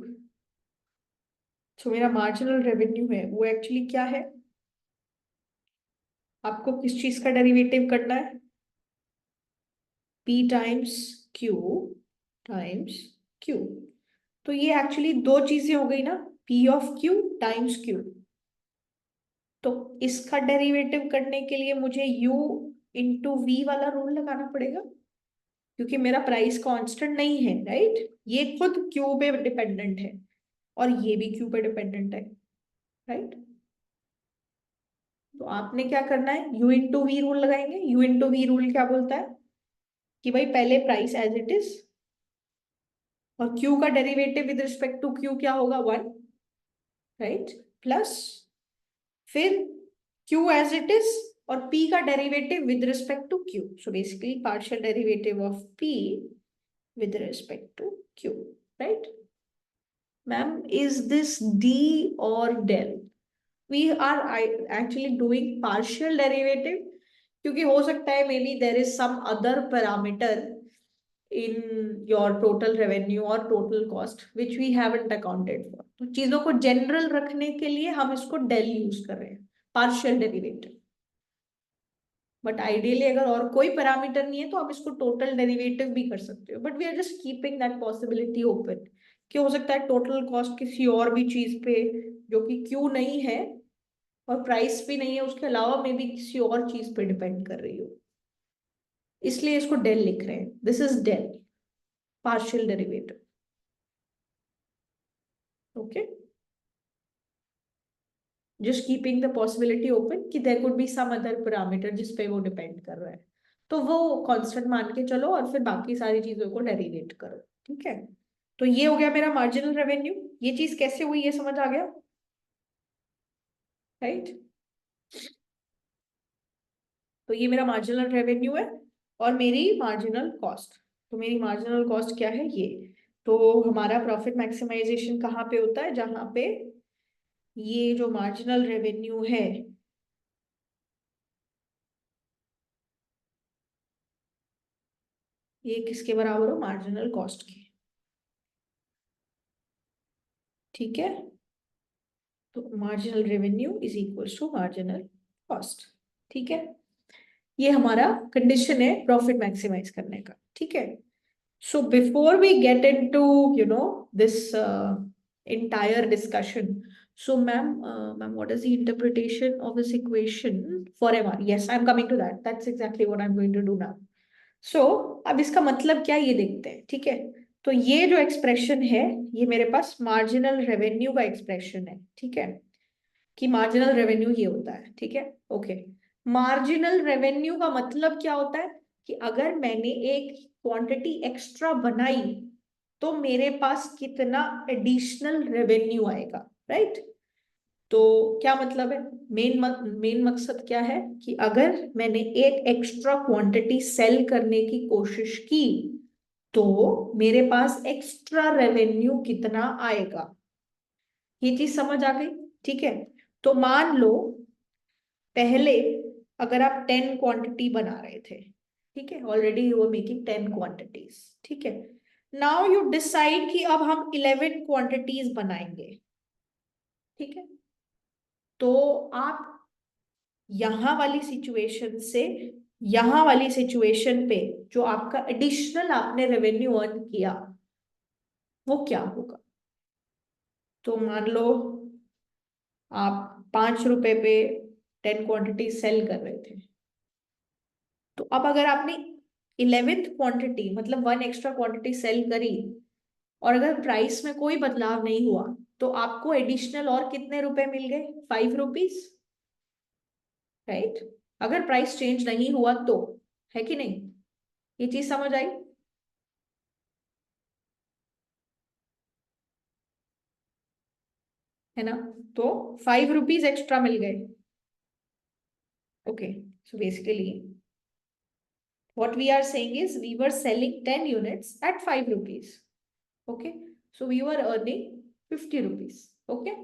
So मेरा मार्जिनल रेवेन्यू है वो एक्चुअली क्या है, आपको किस चीज का डेरिवेटिव करना है, P times Q times Q। तो ये एक्चुअली दो चीजें हो गई ना, P of Q times Q। तो इसका डेरिवेटिव करने के लिए मुझे U इंटू V वाला रूल लगाना पड़ेगा, क्योंकि मेरा प्राइस कांस्टेंट नहीं है, राइट। ये खुद Q पे डिपेंडेंट है और ये भी Q पे डिपेंडेंट है, राइट। तो आपने क्या करना है, U इंटू वी रूल लगाएंगे। U इंटू वी रूल क्या बोलता है कि भाई पहले प्राइस एज इट इज, और Q का derivative with respect to Q क्या होगा, 1, राइट, प्लस फिर Q एज इट इज और P का derivative with respect to Q। So basically partial derivative of P with respect to Q, right. Ma'am is this D और del? We are actually doing partial derivative, क्योंकि हो सकता है maybe there is some other parameter in your total revenue or total cost which we haven't accounted for। तो चीजों को general रखने के लिए हम इसको del यूज कर रहे हैं, पार्शियल डेरिवेटिव। बट आइडियली अगर और कोई पैरामीटर नहीं है तो आप इसको टोटल डेरिवेटिव भी कर सकते हो, but we are just keeping that possibility open कि हो सकता है टोटल कॉस्ट किसी और भी चीज पे जो कि क्यू नहीं है और प्राइस भी नहीं है, उसके अलावा में भी किसी और चीज पे डिपेंड कर रही हो, इसलिए इसको डेल लिख रहे हैं। This is del, partial derivative, okay. Just keeping the possibility open कि there could be some other parameter जिस पे वो डिपेंड कर रहा है, तो वो कांस्टेंट मान के चलो और फिर बाकी सारी चीजों को डेरिवेट करो, ठीक है। तो ये हो गया मेरा मार्जिनल रेवेन्यू। ये चीज कैसे हुई ये समझ आ गया, राइट। तो ये मेरा मार्जिनल रेवेन्यू है और मेरी मार्जिनल कॉस्ट। तो मेरी मार्जिनल कॉस्ट क्या है, ये। तो हमारा प्रॉफिट मैक्सिमाइजेशन कहाँ पे होता है, जहां पे ये जो मार्जिनल रेवेन्यू है ये किसके बराबर हो, मार्जिनल कॉस्ट के, ठीक है। तो marginal revenue is equals to marginal cost, ठीक है। ये हमारा कंडीशन है प्रॉफिट मैक्सिमाइज करने का, ठीक है। So before we get into, this entire discussion, so ma'am, what is the interpretation of this equation for MR? Yes, I'm coming to that. That's exactly what I'm going to do now. So अब इसका मतलब क्या ये देखते हैं, ठीक है। तो ये जो एक्सप्रेशन है ये मेरे पास मार्जिनल रेवेन्यू का एक्सप्रेशन है, ठीक है, कि मार्जिनल रेवेन्यू ये होता है, ठीक है, ओके। मार्जिनल रेवेन्यू का मतलब क्या होता है कि अगर मैंने एक क्वांटिटी एक्स्ट्रा बनाई तो मेरे पास कितना एडिशनल रेवेन्यू आएगा, राइट। तो क्या मतलब है, मेन मकसद क्या है कि अगर मैंने एक एक्स्ट्रा क्वांटिटी सेल करने की कोशिश की तो मेरे पास एक्स्ट्रा रेवेन्यू कितना आएगा, ये चीज समझ आ गई, ठीक है। तो मान लो पहले अगर आप 10 क्वांटिटी बना रहे थे, ठीक है, already you are making 10 quantities, ठीक है। नाउ यू डिसाइड कि अब हम 11 क्वांटिटीज बनाएंगे, ठीक है। तो आप यहां वाली सिचुएशन से यहां वाली सिचुएशन पे जो आपका एडिशनल आपने रेवेन्यू अर्न किया वो क्या होगा। तो मान लो आप 5 रुपए पे 10 क्वांटिटी सेल कर रहे थे, तो अब अगर आपने 11th क्वांटिटी मतलब 1 एक्स्ट्रा क्वांटिटी सेल करी और अगर प्राइस में कोई बदलाव नहीं हुआ तो आपको एडिशनल और कितने रुपए मिल गए, 5 रुपीज, राइट। अगर प्राइस चेंज नहीं हुआ तो, है कि नहीं, ये चीज समझ आई, है ना। तो 5 रुपीज एक्स्ट्रा मिल गए, okay. So basically what we are saying is we were selling 10 units at 5 rupees, okay, so we were earning 50 rupees, okay.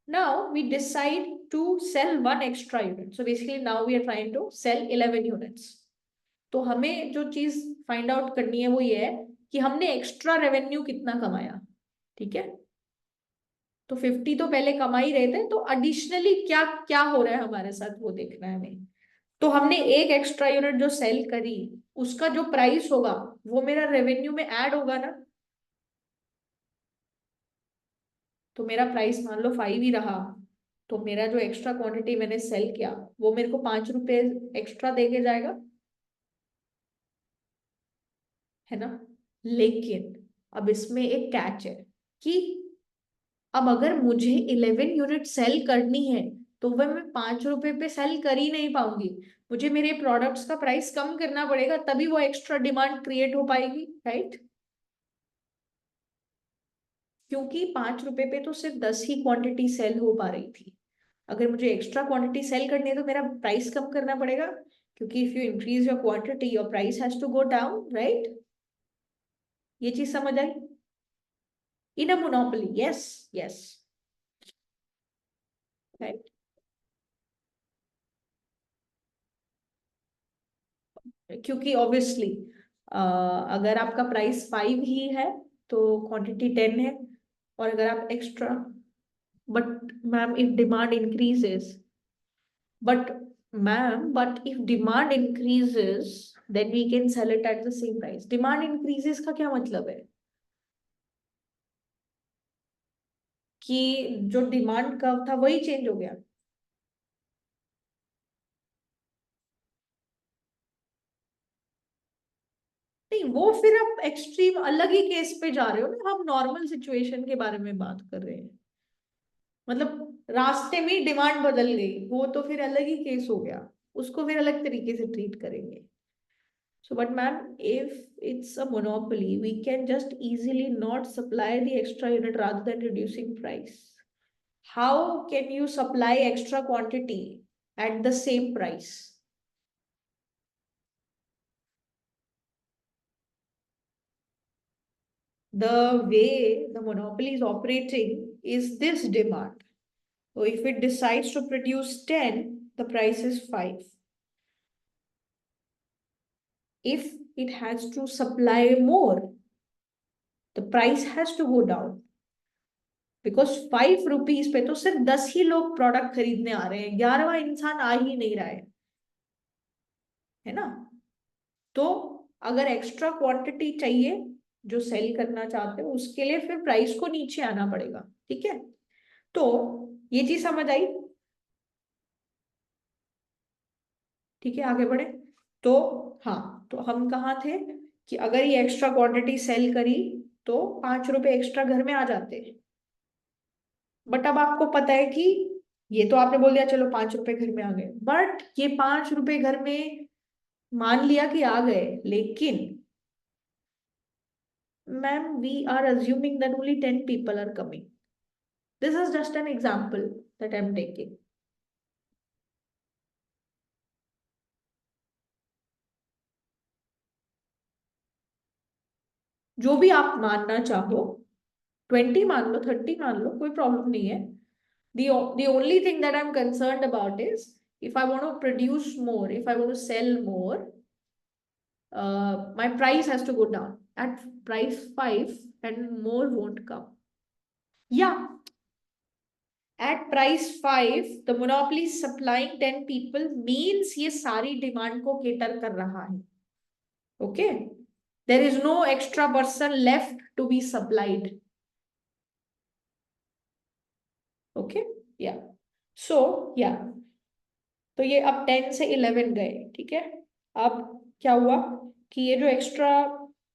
Now we decide to sell one extra unit, so basically now we are trying to sell 11 units। तो हमें जो चीज find out करनी है वो ये है कि हमने एक्स्ट्रा रेवेन्यू कितना कमाया, ठीक है। तो 50 तो पहले कमा ही रहे थे, तो एडिशनली क्या क्या हो रहा है हमारे साथ वो देखना है हमें। तो हमने एक एक्स्ट्रा यूनिट जो सेल करी, उसका जो प्राइस होगा वो मेरा रेवेन्यू में ऐड होगा ना। तो मेरा प्राइस मान लो 5 ही रहा, तो मेरा जो एक्स्ट्रा क्वांटिटी मैंने सेल किया वो मेरे को 5 रुपए एक्स्ट्रा दे के जाएगा, है ना। लेकिन अब इसमें एक कैच है कि अब अगर मुझे 11 यूनिट सेल करनी है तो वह मैं 5 रुपए पे सेल कर ही नहीं पाऊंगी। मुझे मेरे प्रोडक्ट्स का प्राइस कम करना पड़ेगा, तभी वो एक्स्ट्रा डिमांड क्रिएट हो पाएगी, राइट। क्योंकि 5 रुपए पे तो सिर्फ 10 ही क्वांटिटी सेल हो पा रही थी। अगर मुझे एक्स्ट्रा क्वांटिटी सेल करनी है तो मेरा प्राइस कम करना पड़ेगा, क्योंकि if you increase your quantity your price has to go down, right. ये चीज समझ आई। In a monopoly, yes, yes, right. क्योंकि ऑब्वियसली अगर आपका प्राइस 5 ही है तो क्वांटिटी 10 है, और अगर आप extra, but ma'am if demand increases, but but if demand increases then we can sell it at the same price. Demand increases का क्या मतलब है कि जो डिमांड कर्व था वही चेंज हो गया। नहीं, वो फिर आप एक्सट्रीम अलग ही केस पे जा रहे हो ना, हम नॉर्मल सिचुएशन के बारे में बात कर रहे हैं। मतलब रास्ते में डिमांड बदल गई, वो तो फिर अलग ही केस हो गया, उसको फिर अलग तरीके से ट्रीट करेंगे। So, but ma'am, if it's a monopoly, we can just easily not supply the extra unit rather than reducing price. How can you supply extra quantity at the same price? The way the monopoly is operating is this demand. So if it decides to produce 10, the price is 5. If it has to supply more, the price has to go down. Because 5 rupees पे तो सिर्फ 10 ही लोग product खरीदने आ रहे हैं, 11वां इंसान आ ही नहीं रहा है ना। तो अगर एक्स्ट्रा क्वांटिटी चाहिए जो सेल करना चाहते हो, उसके लिए फिर प्राइस को नीचे आना पड़ेगा, ठीक है। तो ये चीज समझ आई, ठीक है, आगे बढ़े। तो हाँ, तो हम कहाँ थे कि अगर ये एक्स्ट्रा क्वांटिटी सेल करी तो 5 रुपए एक्स्ट्रा घर में आ जाते हैं। बट अब आपको पता है कि ये तो आपने बोल दिया चलो 5 रुपए घर में आ गए, बट ये 5 रुपए घर में मान लिया कि आ गए, लेकिन ma'am we are assuming that only 10 people are coming. This is just an example that I am taking. जो भी आप मानना चाहो, 20 मान लो, 30 मान लो, कोई प्रॉब्लम नहीं है। The only thing that I'm concerned about is if I want to produce more, if I want to sell more, my price has to go down at price 5 and more won't come. Yeah, at price 5 the monopoly is supplying 10 people means ये सारी demand को cater कर रहा है, okay. There is no extra person left to be supplied, okay. Yeah, so yeah, तो ये अब 10 से 11 गए, ठीक है। अब क्या हुआ कि ये जो एक्स्ट्रा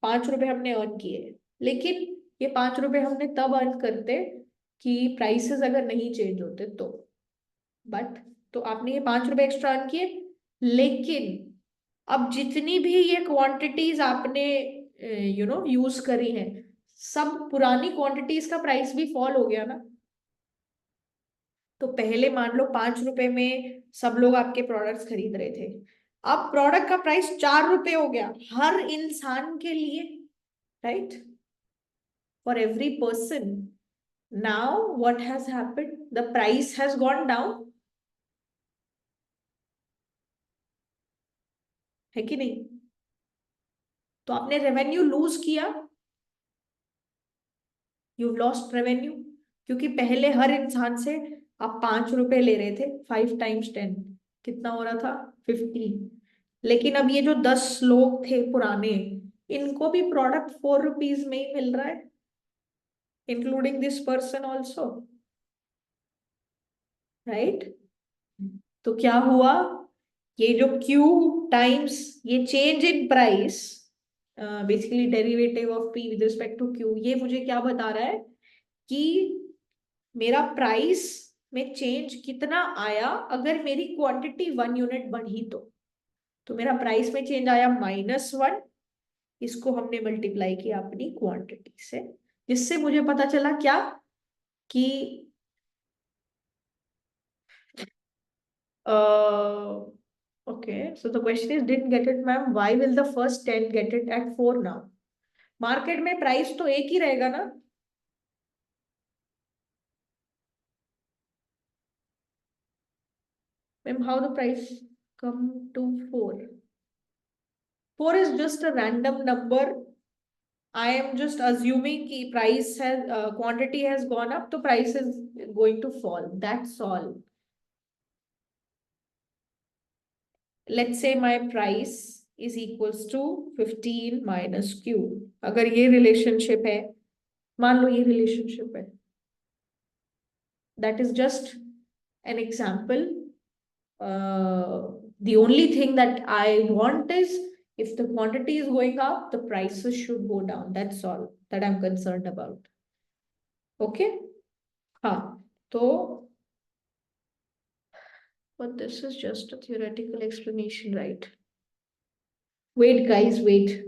5 रुपए हमने अर्न किए, लेकिन ये 5 रुपए हमने तब अर्न करते कि प्राइसेस अगर नहीं चेंज होते तो। बट तो आपने ये 5 रुपए एक्स्ट्रा अर्न किए, लेकिन अब जितनी भी ये क्वांटिटीज आपने यूज करी हैं, सब पुरानी क्वांटिटीज का प्राइस भी फॉल हो गया ना। तो पहले मान लो 5 रुपए में सब लोग आपके प्रोडक्ट्स खरीद रहे थे, अब प्रोडक्ट का प्राइस 4 रुपए हो गया हर इंसान के लिए, right, for every person. Now what has happened, the price has gone down, है कि नहीं। तो आपने रेवेन्यू लूज किया, यू लॉस्ट रेवेन्यू, क्योंकि पहले हर इंसान से आप 5 रुपए ले रहे थे, 5 times 10 कितना हो रहा था? 50। लेकिन अब ये जो 10 लोग थे पुराने, इनको भी प्रोडक्ट 4 रुपीज में ही मिल रहा है, including this person also, right? तो क्या हुआ? ये जो Q टाइम्स ये change in price, basically derivative of P with respect to Q, ये मुझे क्या बता रहा है कि मेरा प्राइस में चेंज कितना आया अगर मेरी क्वांटिटी 1 यूनिट बढ़ी तो मेरा प्राइस में चेंज आया -1। इसको हमने मल्टीप्लाई किया अपनी क्वांटिटी से, जिससे मुझे पता चला क्या कि okay, so the question is didn't get it ma'am, why will the first 10 get it at 4 now? Market में प्राइस तो एक ही रहेगा ना? Ma'am how the price come to 4? 4 is just a random number. I am just assuming कि price has quantity has gone up, तो price is going to fall. That's all. Let's say my price is equals to 15 minus Q. अगर ये relationship है, मान लो ये relationship है, that is just an example. The only thing that I want is if the quantity is going up, the prices should go down. That's all that I'm concerned about. Okay? हाँ, तो but this is just a theoretical explanation, right? Wait, guys, wait.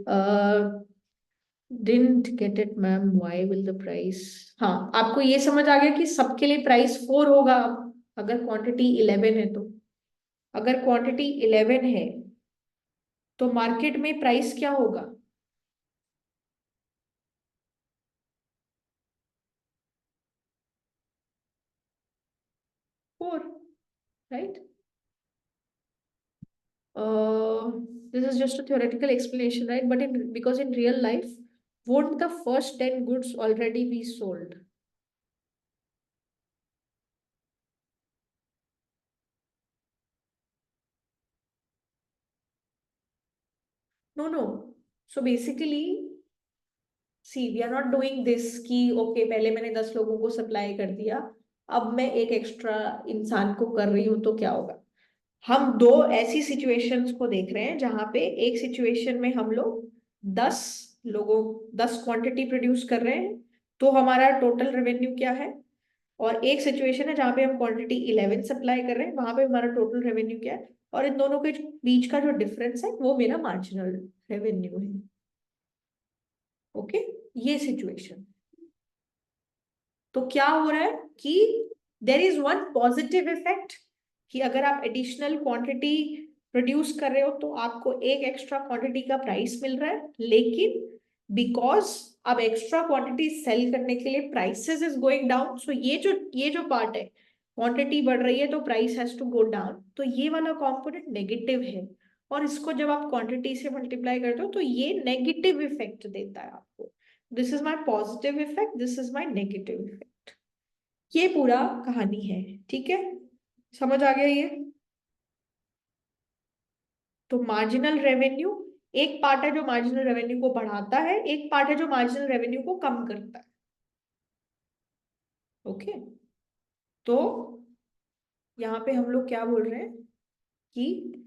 Didn't get it, ma'am. Why will the price? हाँ, आपको ये समझ आ गया कि सबके लिए प्राइस 4 होगा अब, अगर क्वांटिटी 11 है तो। अगर क्वांटिटी 11 है तो मार्केट में प्राइस क्या होगा? 4, right? This is just a theoretical explanation, right? But because in real life, won't the first 10 goods already be sold? No, no. So basically, see, we are not doing this कि okay, पहले मैंने 10 लोगों को supply कर दिया, अब मैं एक एक्स्ट्रा इंसान को कर रही हूं तो क्या होगा? हम दो ऐसी सिचुएशंस को देख रहे हैं जहां पे एक सिचुएशन में हम लोग 10 लोगों 10 क्वांटिटी प्रोड्यूस कर रहे हैं, तो हमारा टोटल रेवेन्यू क्या है? और एक सिचुएशन है जहां पे हम क्वांटिटी 11 सप्लाई कर रहे हैं, वहां पे हमारा टोटल रेवेन्यू क्या है? और इन दोनों के बीच का जो डिफरेंस है वो मेरा मार्जिनल रेवेन्यू है। ओके, ये सिचुएशन। तो क्या हो रहा है कि there is one positive effect कि अगर आप एडिशनल क्वांटिटी प्रोड्यूस कर रहे हो तो आपको एक एक्स्ट्रा क्वांटिटी का प्राइस मिल रहा है, लेकिन बिकॉज अब एक्स्ट्रा क्वांटिटी सेल करने के लिए prices is going down, so ये जो पार्ट है, क्वांटिटी बढ़ रही है तो price has to go down, तो ये वाला कंपोनेंट नेगेटिव है। और इसको जब आप क्वांटिटी से मल्टीप्लाई करते हो तो ये नेगेटिव इफेक्ट देता है आपको। This is my positive effect, this is my negative effect. ये पूरा कहानी है, ठीक है? समझ आ गया ये? तो मार्जिनल रेवेन्यू एक पार्ट है जो मार्जिनल रेवेन्यू को बढ़ाता है, एक पार्ट है जो मार्जिनल रेवेन्यू को कम करता है। ओके, तो यहाँ पे हम लोग क्या बोल रहे हैं कि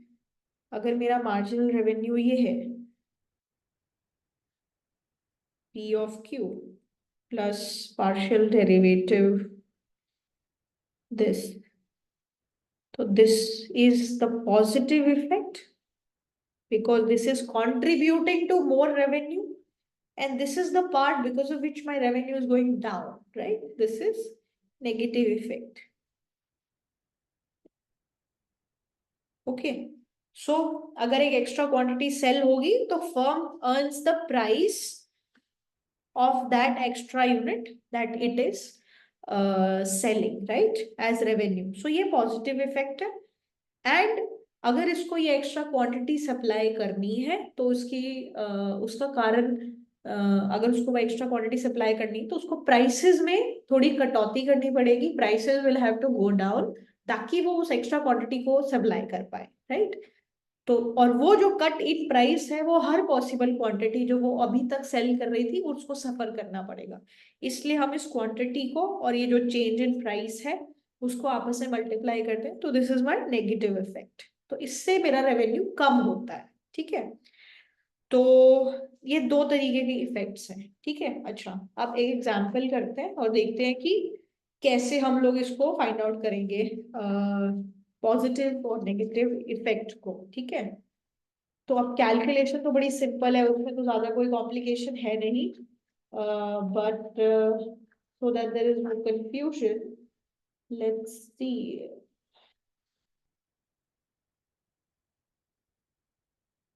अगर मेरा मार्जिनल रेवेन्यू ये है P of Q plus partial derivative this, तो this is the positive effect because this is contributing to more revenue, and this is the part because of which my revenue is going down, right? This is negative effect. Okay, so अगर एक extra quantity sell होगी तो firm earns the price of that extra unit that it is selling, right, as revenue. So ये positive effect है। And अगर इसको ये extra quantity supply करनी है तो उसका कारण, अगर उसको वो एक्स्ट्रा क्वांटिटी सप्लाई करनी है तो उसको प्राइसेस में थोड़ी कटौती करनी पड़ेगी, prices will have to go down ताकि वो उस एक्स्ट्रा क्वांटिटी को सप्लाई कर पाए, राइट। तो और वो जो कट इन प्राइस है वो हर पॉसिबल क्वांटिटी जो वो अभी तक सेल कर रही थी उसको सफर करना पड़ेगा। इसलिए हम इस क्वांटिटी को और ये जो चेंज इन प्राइस है उसको आपस में मल्टीप्लाई करते हैं, तो this is my negative effect. तो इससे मेरा रेवेन्यू कम होता है, ठीक है। तो ये दो तरीके के इफेक्ट्स हैं, ठीक है। अच्छा, अब एक एग्जांपल करते हैं और देखते हैं कि कैसे हम लोग इसको फाइंड आउट करेंगे पॉजिटिव और नेगेटिव इफेक्ट को, ठीक है। तो अब कैलकुलेशन तो बड़ी सिंपल है, उसमें तो ज्यादा कोई कॉम्प्लिकेशन है नहीं, but so that there is no confusion, let's see.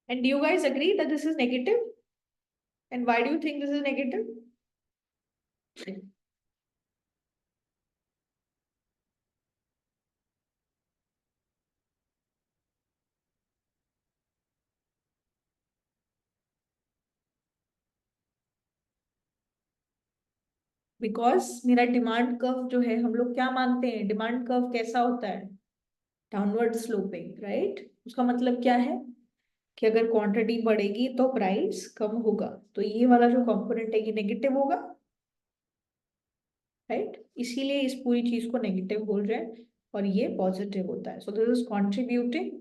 And do you guys agree that this is negative? And why do you think this is negative? Because मेरा डिमांड कर्व जो है, हम लोग क्या मानते हैं डिमांड कर्व कैसा होता है? Downward sloping, right. उसका मतलब क्या है कि अगर क्वांटिटी बढ़ेगी तो प्राइस कम होगा, तो ये वाला जो कंपोनेंट है ये नेगेटिव होगा, राइट। इसीलिए इस पूरी चीज को नेगेटिव बोल रहे हैं और ये पॉजिटिव होता है। So this is contributing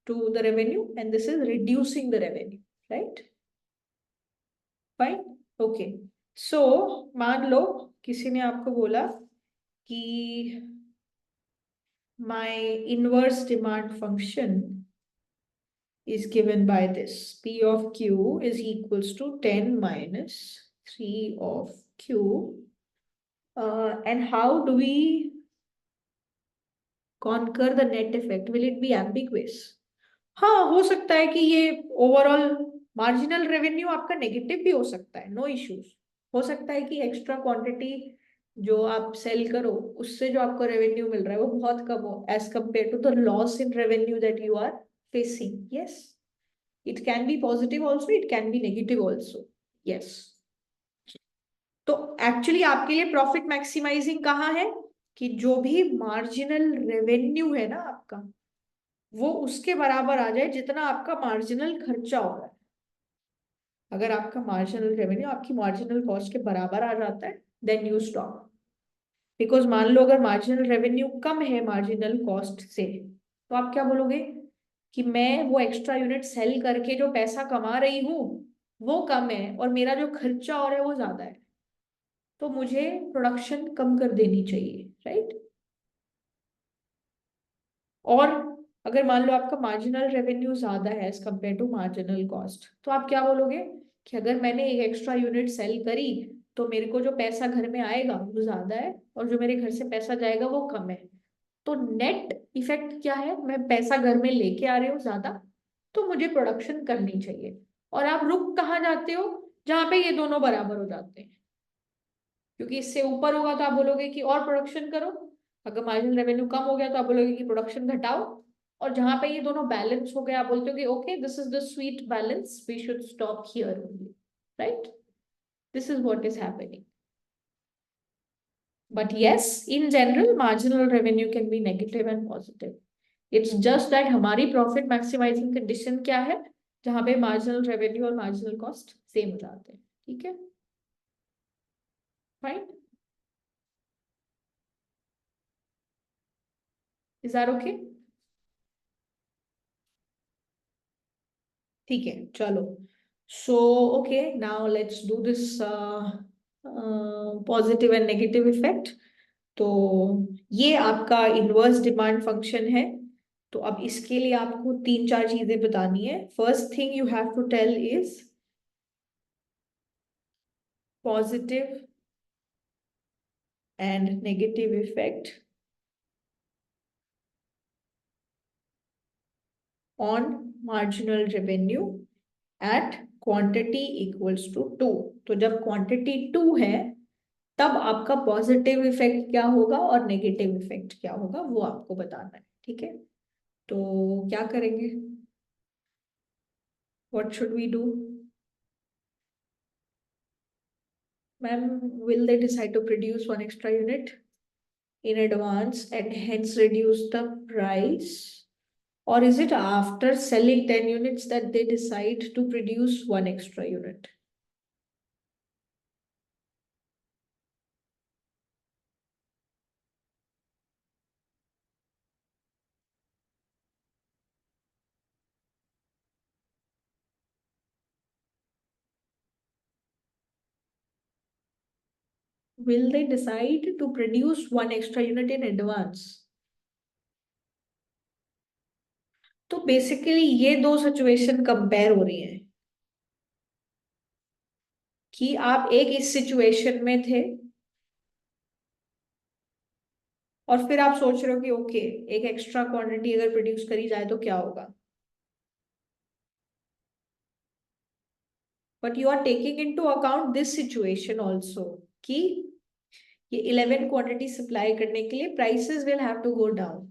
to the revenue and this is reducing the revenue, right. Fine, okay. So मान लो किसी ने आपको बोला कि my inverse demand function is given by this. P of Q is equals to 10 minus 3 of Q. And how do we conquer the net effect? Will it be ambiguous? हाँ, हो सकता है कि ये ओवरऑल मार्जिनल रेवेन्यू आपका negative भी हो सकता है, नो इश्यूज। हो सकता है कि एक्स्ट्रा क्वांटिटी जो आप सेल करो उससे जो आपको रेवेन्यू मिल रहा है वो बहुत कम हो as compare to the loss in revenue that you are facing. Yes, it can be positive also, it can be negative also. Yes, तो एक्चुअली आपके लिए प्रॉफिट मैक्सिमाइजिंग कहाँ है कि जो भी मार्जिनल रेवेन्यू है ना आपका, वो उसके बराबर आ जाए जितना आपका मार्जिनल खर्चा हो रहा है। अगर आपका मार्जिनल रेवेन्यू आपकी मार्जिनल कॉस्ट के बराबर आ जाता है देन यू स्टॉप। बिकॉज मान लो अगर मार्जिनल रेवेन्यू कम है मार्जिनल कॉस्ट से, तो आप क्या बोलोगे कि मैं वो एक्स्ट्रा यूनिट सेल करके जो पैसा कमा रही हूँ वो कम है और मेरा जो खर्चा और है वो ज्यादा है, तो मुझे प्रोडक्शन कम कर देनी चाहिए, राइट। और अगर मान लो आपका मार्जिनल रेवेन्यू ज्यादा है as compare to marginal cost, तो आप क्या बोलोगे कि अगर मैंने एक एक्स्ट्रा यूनिट सेल करी तो मेरे को जो पैसा घर में आएगा वो ज्यादा है और जो मेरे घर से पैसा जाएगा वो कम है। तो नेट इफेक्ट क्या है, मैं पैसा घर में लेके आ रही हूँ ज्यादा, तो मुझे प्रोडक्शन करनी चाहिए। और आप रुक कहाँ जाते हो? जहां पे ये दोनों बराबर हो जाते हैं, क्योंकि इससे ऊपर होगा तो आप बोलोगे कि और प्रोडक्शन करो। अगर मार्जिनल रेवेन्यू कम हो गया तो आप बोलोगे कि प्रोडक्शन घटाओ। और जहां पे ये दोनों बैलेंस हो गए आप बोलते हो कि okay this is the sweet balance, we should stop here only, right. This is what is happening. But yes, in general marginal revenue can be negative and positive. It's just that हमारी profit maximising condition क्या है, जहां पे marginal revenue और marginal cost same हो जाते हैं, ठीक है। Fine, is that okay? ठीक है, चलो। So okay, now let's do this positive and negative effect. तो ये आपका इनवर्स डिमांड फंक्शन है। तो अब इसके लिए आपको तीन चार चीजें बतानी है। First thing you have to tell is positive and negative effect on marginal revenue at quantity equals to 2। तो जब क्वांटिटी 2 है तब आपका पॉजिटिव इफेक्ट क्या होगा और नेगेटिव इफेक्ट क्या होगा वो आपको बताना है, ठीक है। तो क्या करेंगे? What should we do? Ma'am, will they decide to produce one extra unit? in advance and hence reduce the price? Or is it after selling 10 units that they decide to produce one extra unit? Will they decide to produce one extra unit in advance? तो basically ये दो situation compare हो रही हैं कि आप एक इस सिचुएशन में थे और फिर आप सोच रहे हो कि ओके, एक एक्स्ट्रा क्वांटिटी अगर प्रोड्यूस करी जाए तो क्या होगा, but you are taking in to account this situation also कि ये 11 क्वांटिटी सप्लाई करने के लिए prices will have to go down.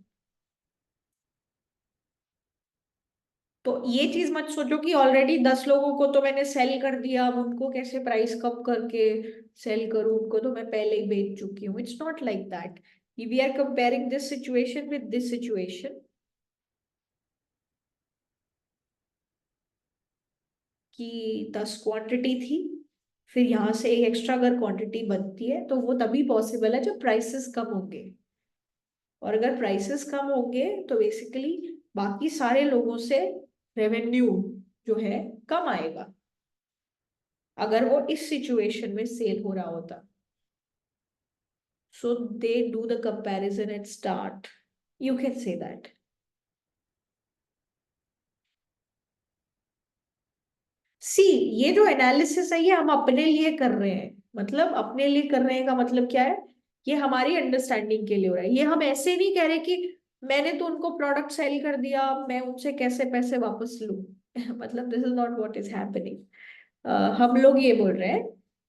तो ये चीज मत सोचो कि ऑलरेडी 10 लोगों को तो मैंने सेल कर दिया, अब उनको कैसे प्राइस कम करके सेल करूं, उनको तो मैं पहले ही बेच चुकी हूँ। It's not like that. We are comparing this situation with this situation कि 10 क्वांटिटी थी, फिर यहाँ से एक एक्स्ट्रा अगर क्वांटिटी बनती है तो वो तभी पॉसिबल है जब प्राइसेस कम होंगे। और अगर प्राइसेस कम होंगे तो बेसिकली बाकी सारे लोगों से रेवेन्यू जो है कम आएगा, अगर वो इस सिचुएशन में सेल हो रहा होता। So they do the comparison at start, you can say that. See, ये जो एनालिसिस है ये हम अपने लिए कर रहे हैं, मतलब अपने लिए कर रहे हैं का मतलब क्या है, ये हमारी अंडरस्टैंडिंग के लिए हो रहा है। ये हम ऐसे नहीं कह रहे कि मैंने तो उनको प्रोडक्ट सेल कर दिया, मैं उनसे कैसे पैसे वापस लूं। मतलब this is not what is happening. हम लोग ये बोल रहे हैं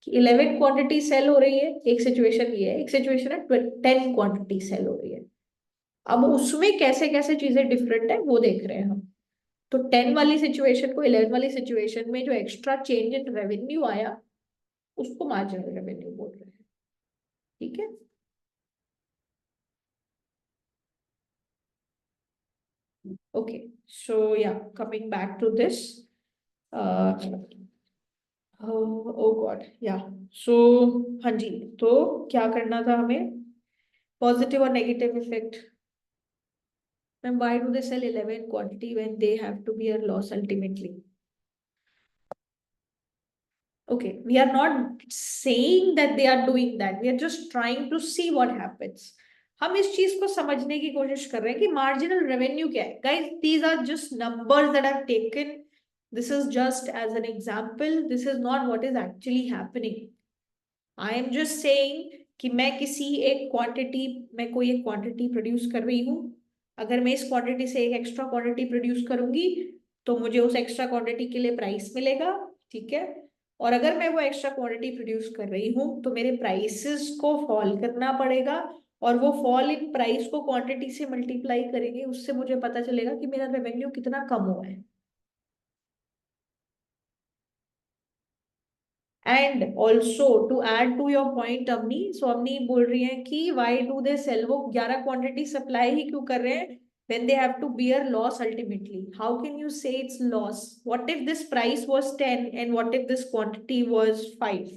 कि 11 क्वांटिटी सेल हो रही है, एक सिचुएशन ये है, एक सिचुएशन है 10 क्वांटिटी सेल हो रही है। अब उसमें कैसे कैसे चीजें डिफरेंट है वो देख रहे हैं हम। तो 10 वाली सिचुएशन को 11 वाली सिचुएशन में जो एक्स्ट्रा चेंज इन रेवेन्यू आया उसको मार्जिनल रेवेन्यू बोल रहे हैं। ठीक है। Okay, so yeah coming back to this, oh God yeah, so हाँ जी, तो क्या करना था हमें, पॉजिटिव और negative effect. Then why do they sell 11 quantity when they have to bear loss ultimately? Okay, we are not saying that they are doing that. We are just trying to see what happens. हम इस चीज को समझने की कोशिश कर रहे हैं कि मार्जिनल रेवेन्यू क्या है। Guys, these are just numbers that I've taken. This is just as an example. This is not what is actually happening. I am just saying कि मैं किसी एक क्वांटिटी, मैं कोई एक क्वांटिटी प्रोड्यूस कर रही हूँ, अगर मैं इस क्वांटिटी से एक एक्स्ट्रा क्वांटिटी प्रोड्यूस करूंगी तो मुझे उस एक्स्ट्रा क्वांटिटी के लिए प्राइस मिलेगा। ठीक है। और अगर मैं वो एक्स्ट्रा क्वांटिटी प्रोड्यूस कर रही हूँ तो मेरे प्राइसेस को फॉल करना पड़ेगा, और वो फॉल इन प्राइस को क्वांटिटी से मल्टीप्लाई करेंगे, उससे मुझे पता चलेगा कि मेरा रेवेन्यू कितना कम हुआ है। And also to add to your point Avani, so Avani बोल रही है कि वाई डू दे सेल, वो 11 क्वांटिटी सप्लाई ही क्यों कर रहे हैं when they have to bear loss ultimately? How can you say it's loss? What if this price was 10 and what if this quantity was 5?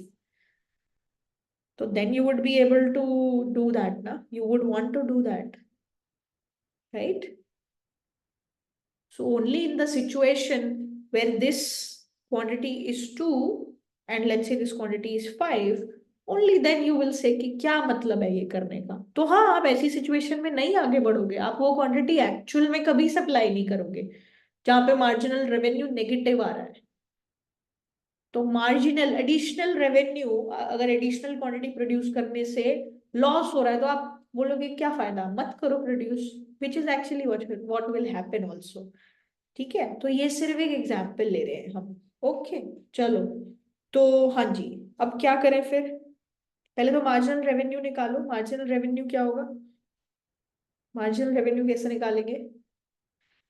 So then you would be able to do that, na? You would want to do that, right? So only in the situation where this quantity is 2 and let's say this quantity is 5, only then you will say कि क्या मतलब है ये करने का। तो हाँ, आप ऐसी सिचुएशन में नहीं आगे बढ़ोगे, आप वो क्वांटिटी एक्चुअल में कभी सप्लाई नहीं करोगे जहां पे मार्जिनल रेवेन्यू नेगेटिव आ रहा है। तो मार्जिनल एडिशनल रेवेन्यू, अगर एडिशनल क्वांटिटी प्रोड्यूस करने से लॉस हो रहा है तो आप बोलोगे क्या फायदा, मत करो produce, which is actually what will happen also. ठीक है, तो ये सिर्फ एक एग्जाम्पल ले रहे हैं हम। ओके, चलो, तो हाँ जी, अब क्या करें फिर। पहले तो मार्जिनल रेवेन्यू निकालो। मार्जिनल रेवेन्यू क्या होगा, मार्जिनल रेवेन्यू कैसे निकालेंगे,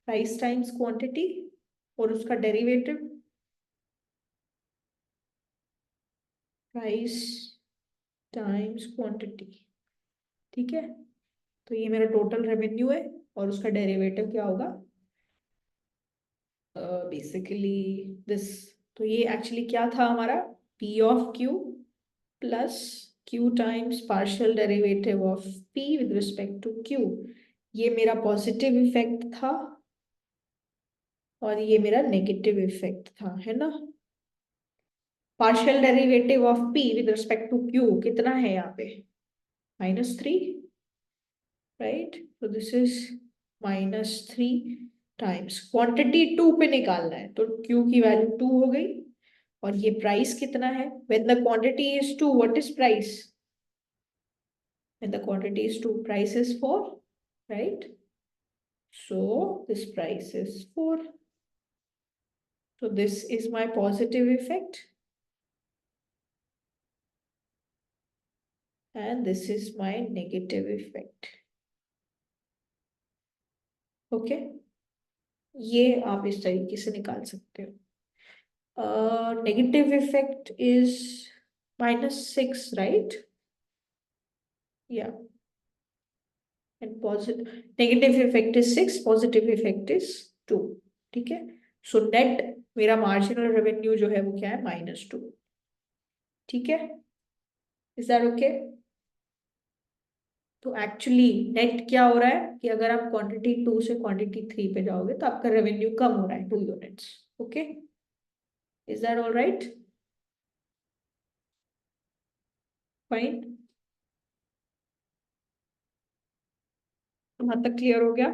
प्राइस टाइम्स क्वांटिटी और उसका डेरिवेटिव, प्राइस टाइम्स क्वांटिटी। ठीक है। तो ये मेरा टोटल रेवेन्यू है और उसका डेरिवेटिव क्या होगा, बेसिकली दिस। तो ये एक्चुअली क्या था हमारा, P of Q plus Q times partial derivative of P with respect to Q. ये मेरा पॉजिटिव इफेक्ट था और ये मेरा नेगेटिव इफेक्ट था, है ना। Partial derivative of P with respect to Q कितना है यहाँ पे, -3, राइट। तो दिस इज -3 टाइम्स क्वांटिटी 2 पे निकालना है, तो क्यू की वैल्यू 2 हो गई। और ये प्राइस कितना है, when the quantity is 2 what is price, when the quantity is 2 price is 4, right. So this price is 4. So this is my positive effect and this is my negative effect. Okay, ये आप इस तरीके से निकाल सकते हो। Negative effect is -6, right? Yeah. And positive negative effect is 6, positive effect is 2. ठीक है। So net मेरा marginal revenue जो है वो क्या है, -2। ठीक है, is that okay? तो एक्चुअली नेट क्या हो रहा है कि अगर आप क्वांटिटी 2 से क्वांटिटी 3 पे जाओगे तो आपका रेवेन्यू कम हो रहा है 2 units. Okay, is that all right, fine. वहां तक क्लियर हो गया।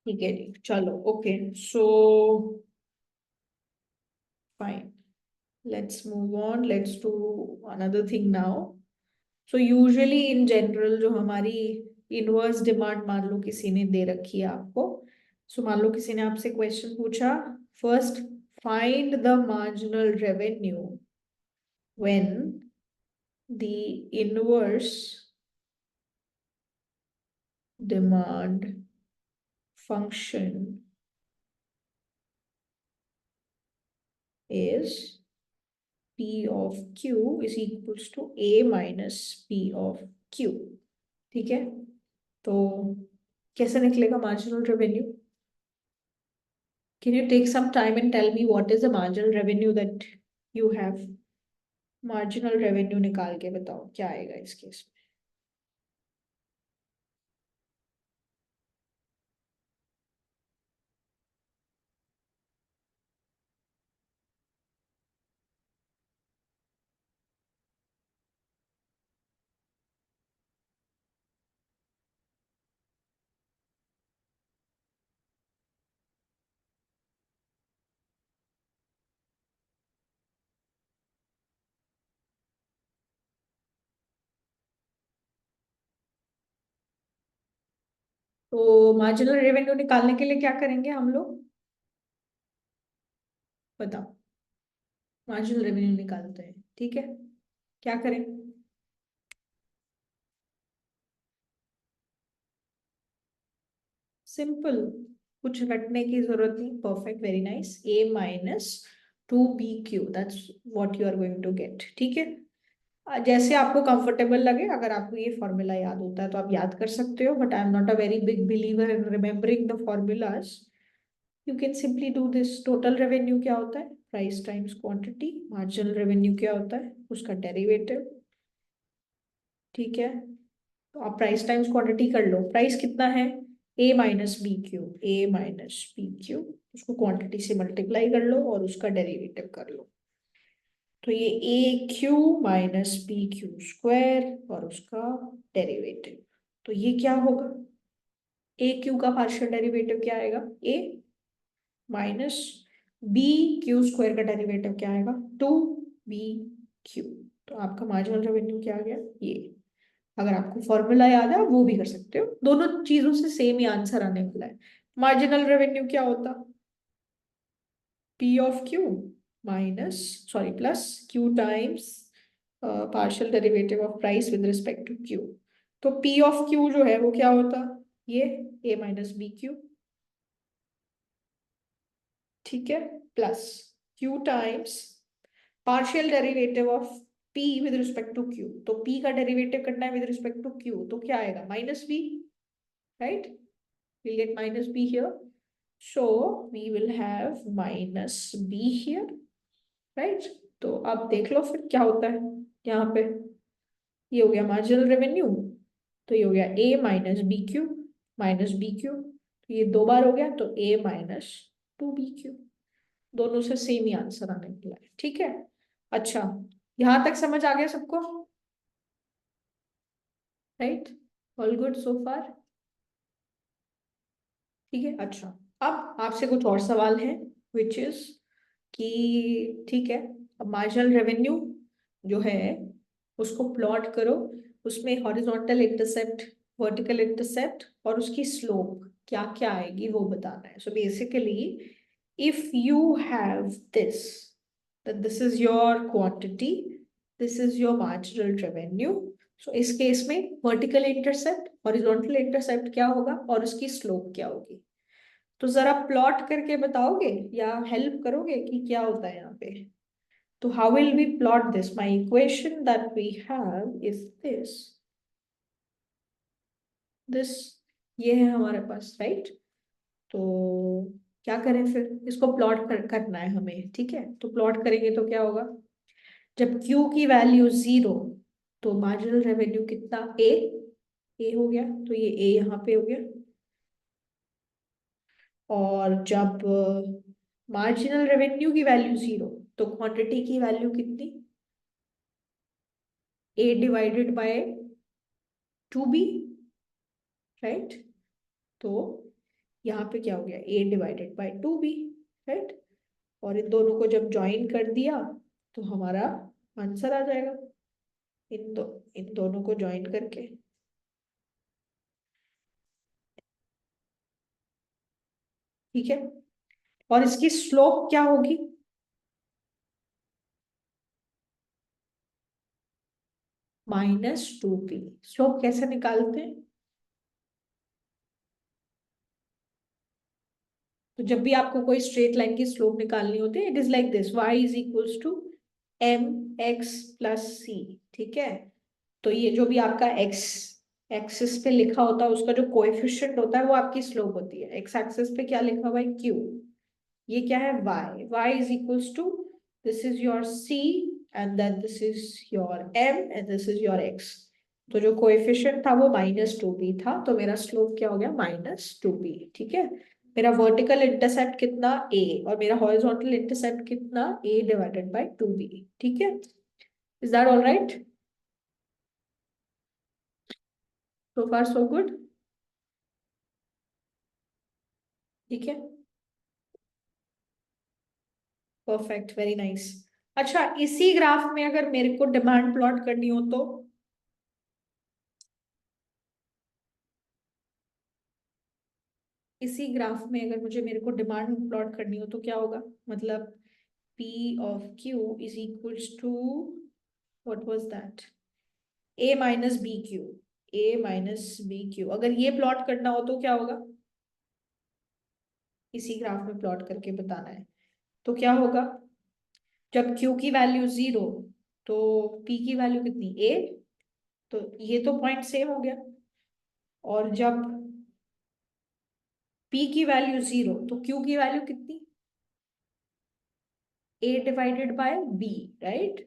ठीक है जी, चलो okay, so fine, let's move on, let's do another thing now. So usually in general जो हमारी इनवर्स डिमांड, मान लो किसी ने दे रखी है आपको, सो मान लो किसी ने आपसे क्वेश्चन पूछा, first find the marginal revenue when the inverse demand function is P of Q is equals to A minus P of Q। ठीक है, तो कैसे निकलेगा marginal revenue? Can you take some time and tell me what is the marginal revenue that you have? Marginal revenue निकाल के बताओ क्या आएगा इस केस में। तो मार्जिनल रेवेन्यू निकालने के लिए क्या करेंगे हम लोग, बताओ। मार्जिनल रेवेन्यू निकालते हैं, ठीक है, क्या करें। सिंपल, कुछ रटने की जरूरत नहीं, perfect, very nice. A minus 2BQ, that's what you are going to get. ठीक है, जैसे आपको कंफर्टेबल लगे, अगर आपको ये फॉर्मूला याद होता है तो आप याद कर सकते हो, but I am not a very big believer in remembering the formulas. You can simply do this. Total revenue क्या होता है, price times quantity. Marginal revenue क्या होता है, उसका डेरिवेटिव। ठीक है, तो आप प्राइस टाइम्स क्वांटिटी कर लो। प्राइस कितना है, A minus B Q, A minus B Q, उसको क्वांटिटी से मल्टीप्लाई कर लो और उसका डेरिवेटिव कर लो। तो ये A Q minus B Q square और उसका डेरिवेटिव। तो ये क्या होगा, ए क्यू का पार्शियल डेरिवेटिव क्या आएगा, A minus B Q square का डेरिवेटिव क्या आएगा, 2BQ। तो आपका मार्जिनल रेवेन्यू क्या आ गया, ये। अगर आपको फॉर्मूला याद है आप वो भी कर सकते हो, दोनों चीजों से सेम ही आंसर आने वाला है। मार्जिनल रेवेन्यू क्या होता, P of Q minus, sorry plus Q times partial derivative of price with respect to Q. तो पी ऑफ क्यू जो है वो क्या होता, ये ए माइनस बी क्यू। ठीक है, plus Q times partial derivative of P with respect to Q, तो P का डेरिवेटिव करना है with respect to Q, तो क्या आएगा minus B, right? We'll get minus B here. So we will have minus B here, right? तो अब देख लो फिर क्या होता है यहाँ पे, ये हो गया मार्जिनल रेवेन्यू, तो ये हो गया A minus B Q minus B Q, तो ये दो बार हो गया, तो A माइनस 2BQ, दोनों से सेम ही आंसर आने वाला है, ठीक है। अच्छा, यहां तक समझ आ गया सबको, राइट? ऑल गुड सो फार, ठीक है। अच्छा, अब आपसे कुछ और सवाल है, विच इज कि ठीक है, अब मार्जिनल रेवेन्यू जो है उसको प्लॉट करो, उसमें हॉरिजॉन्टल इंटरसेप्ट, वर्टिकल इंटरसेप्ट और उसकी स्लोप क्या क्या आएगी वो बताना है। So basically if you have this, that this is your quantity, this is your marginal revenue, so इस केस में वर्टिकल इंटरसेप्ट, हॉरिजॉन्टल इंटरसेप्ट क्या होगा और उसकी स्लोप क्या होगी, तो जरा प्लॉट करके बताओगे या हेल्प करोगे कि क्या होता है यहाँ पे। तो how will we plot this? My equation that we have is this, ये है हमारे पास, राइट? तो क्या करें फिर, इसको प्लॉट करना है हमें, ठीक है। तो प्लॉट करेंगे तो क्या होगा, जब Q की वैल्यू 0, तो मार्जिनल रेवेन्यू कितना, ए हो गया, तो ये ए यहाँ पे हो गया। और जब मार्जिनल रेवेन्यू की वैल्यू 0, तो क्वांटिटी की वैल्यू कितनी, ए डिवाइडेड बाय 2B, राइट? तो यहाँ पे क्या हो गया, ए डिवाइडेड बाय 2B, राइट? और इन दोनों को जब ज्वाइन कर दिया तो हमारा आंसर आ जाएगा, इन दोनों को ज्वाइन करके, ठीक है। और इसकी स्लोप क्या होगी, -2B। स्लोप कैसे निकालते हैं, तो जब भी आपको कोई स्ट्रेट लाइन की स्लोप निकालनी होती है, it is like this, y is equals to mx+c, ठीक है। तो ये जो भी आपका x एक्सिस पे लिखा होता है, उसका जो कोएफिशिएंट होता है वो आपकी स्लोप होती है। x एक्सिस पे क्या लिखा हुआ है, q, ये क्या है, y is equals to, this is your c and then this is your m and this is your x। तो जो कोएफिशिएंट था वो -2b था, तो मेरा स्लोप क्या हो गया, -2b, ठीक है। मेरा वर्टिकल इंटरसेप्ट कितना, a, और मेरा हॉरिजॉन्टल इंटरसेप्ट कितना, a डिवाइडेड बाय 2b, ठीक है। Is that all right, so far so good, ठीक है, परफेक्ट, वेरी नाइस। अच्छा, इसी ग्राफ में अगर मेरे को डिमांड प्लॉट करनी हो तो, इसी ग्राफ में अगर मुझे मेरे को डिमांड प्लॉट करनी हो तो क्या होगा, मतलब P of Q is equals to, what was that, A minus BQ, A minus BQ, अगर ये प्लॉट करना हो तो क्या होगा, इसी ग्राफ में प्लॉट करके बताना है, तो क्या होगा, जब Q की वैल्यू 0, तो P की वैल्यू कितनी, A, तो ये तो पॉइंट सेम हो गया। और जब P की वैल्यू 0, तो Q की वैल्यू कितनी, A divided by B, right?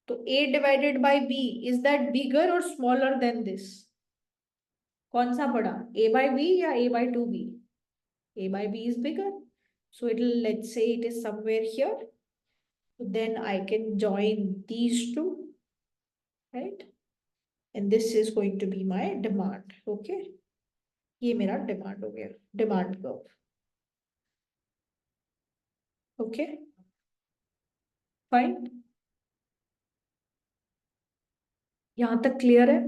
तो A divided by B, is that bigger और स्मॉलर देन दिस, कौन सा बड़ा, A बाय B या A by 2B, A by B is bigger, so it'll, let's say it is somewhere here, then I can join these two, right? And this is going to be my demand, okay? ये मेरा demand हो गया, demand curve, okay, fine, यहाँ तक clear है?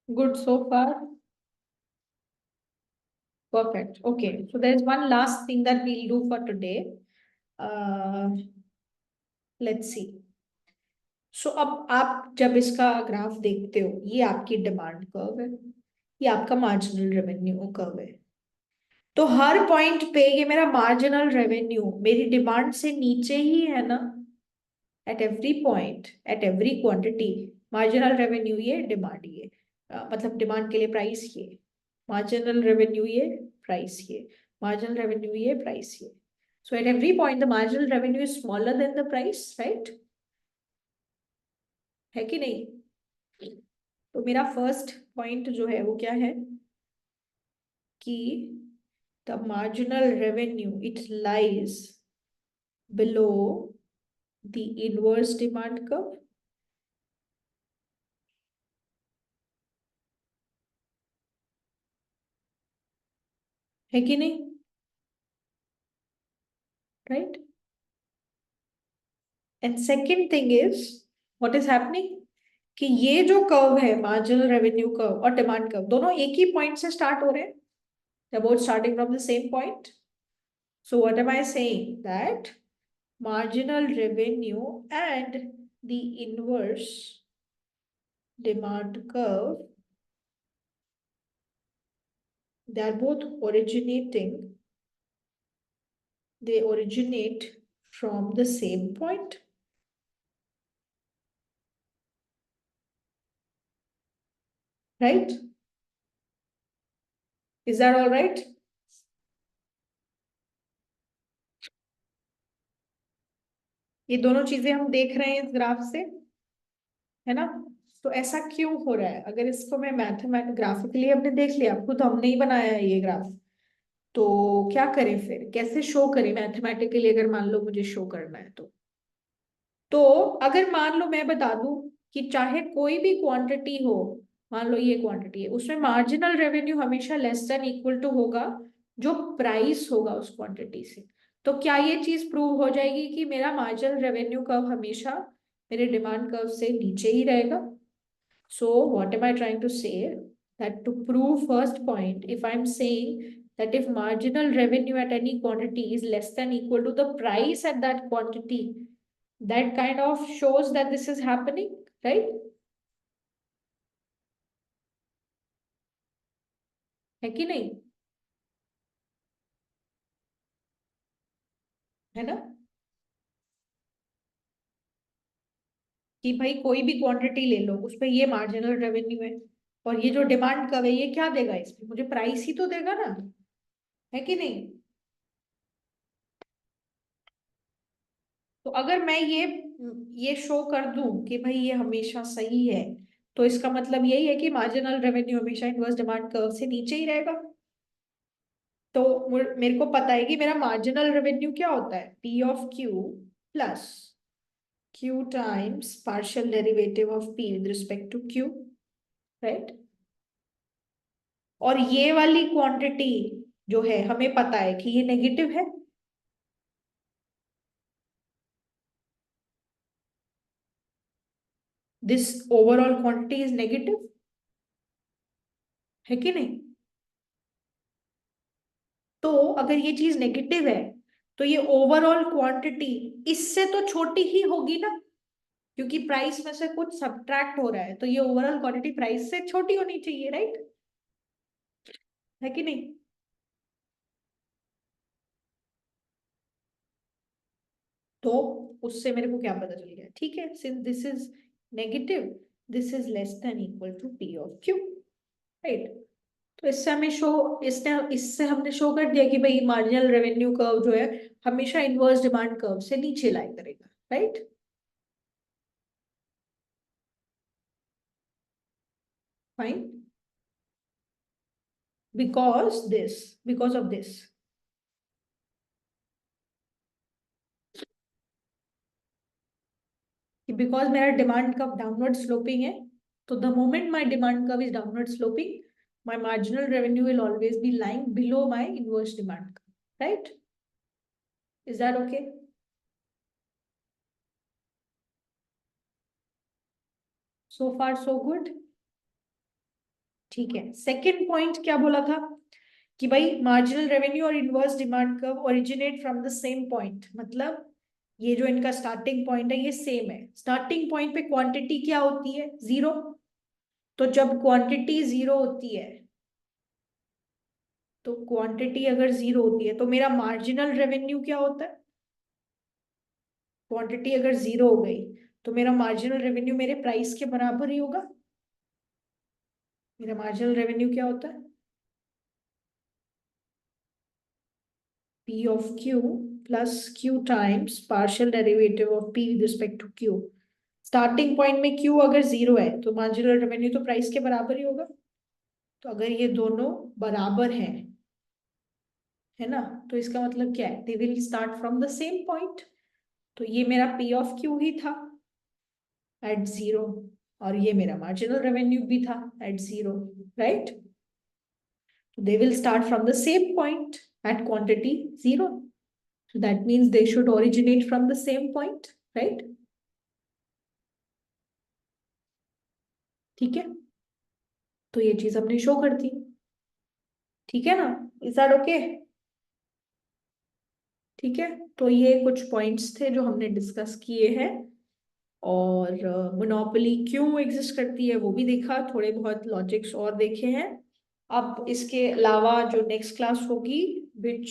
Good so far, perfect, okay, so there's one last thing that we'll do for today. uh, let's see, सो अब आप जब इसका ग्राफ देखते हो, ये आपकी डिमांड कर्व है, ये आपका मार्जिनल रेवेन्यू कर्व है। तो हर पॉइंट पे ये मेरा मार्जिनल रेवेन्यू मेरी डिमांड से नीचे ही है ना, at every point, at every quantity. Marginal revenue ये, डिमांड ये, मतलब डिमांड के लिए प्राइस ये, मार्जिनल रेवेन्यू ये, प्राइस ये, मार्जिनल रेवेन्यू ये, प्राइस ये। So at every point the marginal revenue is smaller than the price, right? है कि नहीं? तो मेरा फर्स्ट पॉइंट जो है वो क्या है कि the marginal revenue it lies below the inverse demand curve, है कि नहीं, right? And second thing is what is happening कि ये जो कर्व है मार्जिनल रेवेन्यू कर्व और डिमांड कर्व दोनों एक ही पॉइंट से स्टार्ट हो रहे हैं, they're both starting from the same point. So what am I saying? That marginal revenue and the inverse demand curve, they are both they originate from the same point, right? Is that all right? ये दोनों चीजें हम देख रहे हैं इस graph से, है ना? तो ऐसा क्यों हो रहा है? अगर इसको मैं मैथमेटिक ग्राफिकली हमने देख लिया, खुद हमने ही बनाया है ये ग्राफ, तो क्या करें फिर, कैसे शो करें मैथमेटिकली, अगर मान लो मुझे शो करना है तो अगर मान लो मैं बता दूं कि चाहे कोई भी क्वांटिटी हो, मान लो ये क्वांटिटी है, उसमें मार्जिनल रेवेन्यू हमेशा लेस देन इक्वल टू होगा जो प्राइस होगा उस क्वांटिटी से, तो क्या ये चीज प्रूव हो जाएगी कि मेरा मार्जिनल रेवेन्यू कर्व हमेशा मेरे डिमांड कर्व से नीचे ही रहेगा? So what am I trying to say? That to prove first point, if I'm saying that if marginal revenue at any quantity is less than equal to the price at that quantity, that kind of shows that this is happening, right? है कि नहीं? है ना? कि भाई कोई भी quantity ले लो, उस पे ये मार्जिनल रेवेन्यू है, और ये जो डिमांड कर्व है ये क्या देगा, इसमें मुझे प्राइस ही तो देगा ना, है कि नहीं? तो अगर मैं ये शो कर दूं कि भाई ये हमेशा सही है, तो इसका मतलब यही है कि मार्जिनल रेवेन्यू हमेशा इनवर्स डिमांड कर्व से नीचे ही रहेगा। तो मेरे को पता है कि मेरा मार्जिनल रेवेन्यू क्या होता है, P of Q plus Q times partial derivative of P with respect to Q, right? और ये वाली क्वांटिटी जो है हमें पता है कि ये नेगेटिव है, this overall quantity is negative, है कि नहीं? तो अगर ये चीज नेगेटिव है तो ये ओवरऑल क्वांटिटी इससे तो छोटी ही होगी ना, क्योंकि प्राइस में से कुछ सब्ट्रैक्ट हो रहा है, तो ये ओवरऑल क्वांटिटी प्राइस से छोटी होनी चाहिए, राइट? है कि नहीं? तो उससे मेरे को क्या पता चल गया, ठीक है, since this is negative, this is less than equal to P of Q, right? तो इससे हमें शो, इससे हमने शो कर दिया कि भाई मार्जिनल रेवेन्यू कर्व जो है हमेशा इनवर्स डिमांड कर्व से नीचे लाई करेगा, right? Fine, because of this, because मेरा डिमांड कर्व डाउनवर्ड स्लोपिंग है, तो the moment my demand curve is downward sloping, my marginal revenue will always be lying below my inverse demand curve, right? Is that okay? So far so good. ठीक है, second point क्या बोला था कि भाई marginal revenue और inverse demand curve originate from the same point, मतलब ये जो इनका स्टार्टिंग पॉइंट है ये सेम है। स्टार्टिंग पॉइंट पे क्वांटिटी क्या होती है, जीरो, तो जब क्वांटिटी जीरो होती है तो क्वांटिटी अगर 0 होती है तो मेरा मार्जिनल रेवेन्यू क्या होता है? क्वांटिटी अगर 0 हो गई तो मेरा मार्जिनल रेवेन्यू मेरे प्राइस के बराबर ही होगा। मेरा मार्जिनल रेवेन्यू क्या होता है? P of Q plus Q times partial derivative of P with respect to Q। Starting point में Q अगर 0 है तो मार्जिनल रेवेन्यू तो प्राइस के बराबर ही होगा। तो अगर ये दोनों बराबर हैं, है ना, तो इसका मतलब क्या है? They will start from the same point. तो ये मेरा P of Q ही था एट 0, और ये मेरा मार्जिनल रेवेन्यू भी था at 0, right? They will start from the same point at quantity 0. So that means they should originate from the same point, right? ठीक है, तो ये चीज हमने शो कर दी। ठीक है ना? Is that okay? ठीक है, तो ये कुछ पॉइंट्स थे जो हमने डिस्कस किए हैं, और मोनोपोली क्यों एग्जिस्ट करती है वो भी देखा, थोड़े बहुत लॉजिक्स और देखे हैं। अब इसके अलावा जो नेक्स्ट क्लास होगी, which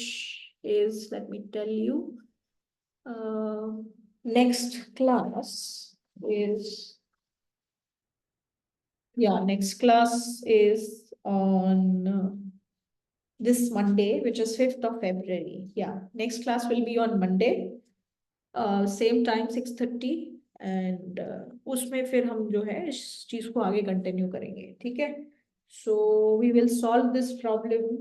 is, let me tell you, next class is, yeah, next class is on this Monday, which is 5th of February. Yeah, next class will be on Monday, same time 6:30, and उसमें फिर हम जो है इस चीज को आगे continue करेंगे। ठीक है, so we will solve this problem.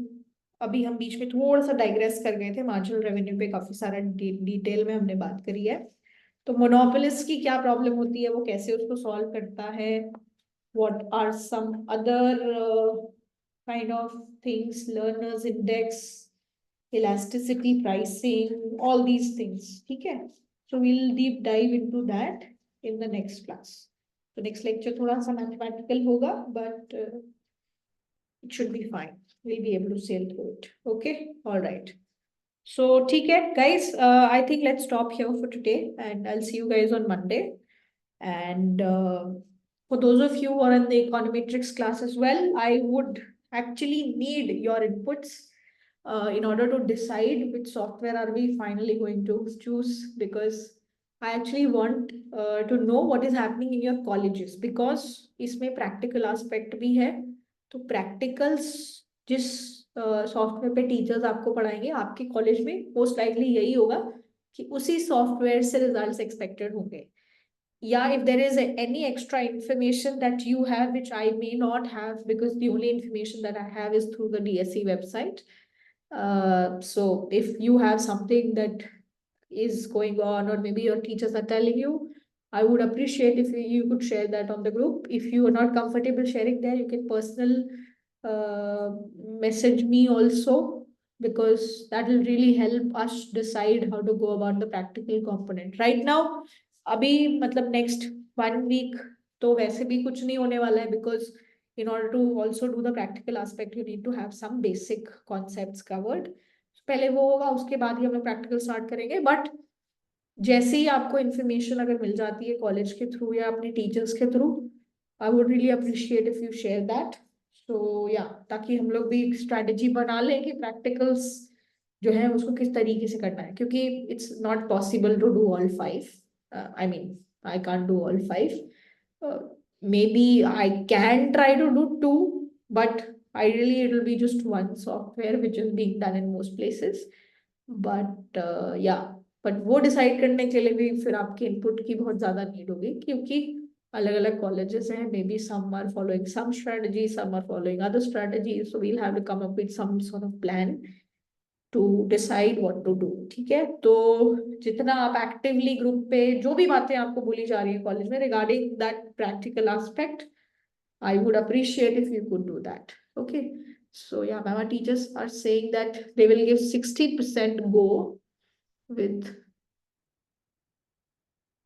अभी हम बीच में थोड़ा सा डाइग्रेस कर गए थे, मार्जिनल रेवेन्यू पे काफी सारा डिटेल में हमने बात करी है। तो मोनोपोलिस्ट की क्या प्रॉब्लम होती है, वो कैसे उसको सॉल्व करता है, what are some other kind of things, Lerner's index, elasticity pricing, all these things. ठीक है, so we'll deep dive into that in the next class. तो नेक्स्ट लेक्चर थोड़ा सा मैथमेटिकल होगा, but it should be fine. We'll be able to sail through it. Okay, all right. So, ठीक है guys, I think let's stop here for today, and I'll see you guys on Monday. And for those of you who are in the econometrics class as well, I would actually need your inputs in order to decide which software are we finally going to choose, because I actually want to know what is happening in your colleges, because इसमें practical aspect भी है। तो practicals जिस software पे teachers आपको पढ़ाएंगे आपके college में, मोस्ट लाइकली यही होगा कि उसी सॉफ्टवेयर से रिजल्ट्स एक्सपेक्टेड होंगे। Yeah, if there is any extra information that you have which I may not have, because the only information that I have is through the DSE website. So if you have something that is going on, or maybe your teachers are telling you, I would appreciate if you could share that on the group. If you are not comfortable sharing there, you can personal message me also, because that will really help us decide how to go about the practical component. Right now, अभी मतलब next 1 week तो वैसे भी कुछ नहीं होने वाला है, because in order to also do the practical aspect you need to have some basic concepts covered. पहले वो होगा, उसके बाद ही हम लोग प्रैक्टिकल स्टार्ट करेंगे। बट जैसे ही आपको इन्फॉर्मेशन अगर मिल जाती है कॉलेज के थ्रू या अपने टीचर्स के through, I would really appreciate if you share that. So yeah, ताकि हम लोग भी एक स्ट्रैटेजी बना लें कि प्रैक्टिकल्स जो है उसको किस तरीके से करना है, क्योंकि it's not possible to do all 5। I mean, I can't do all 5। maybe I can try to do 2, but ideally it will be just one software which is being done in most places. But yeah, but वो decide करने के लिए भी फिर आपके input की बहुत ज्यादा नीड होगी, क्योंकि अलग अलग कॉलेजेस हैं, maybe some are following some strategy, some are following other strategy, so we'll have to come up with some sort of plan to decide what to do. ठीक है, तो जितना आप एक्टिवली ग्रुप पे जो भी बातें आपको बोली जा रही है कॉलेज में regarding that practical aspect, I would appreciate if you could do that. Okay, so yeah, my teachers are saying that they will give 60% go with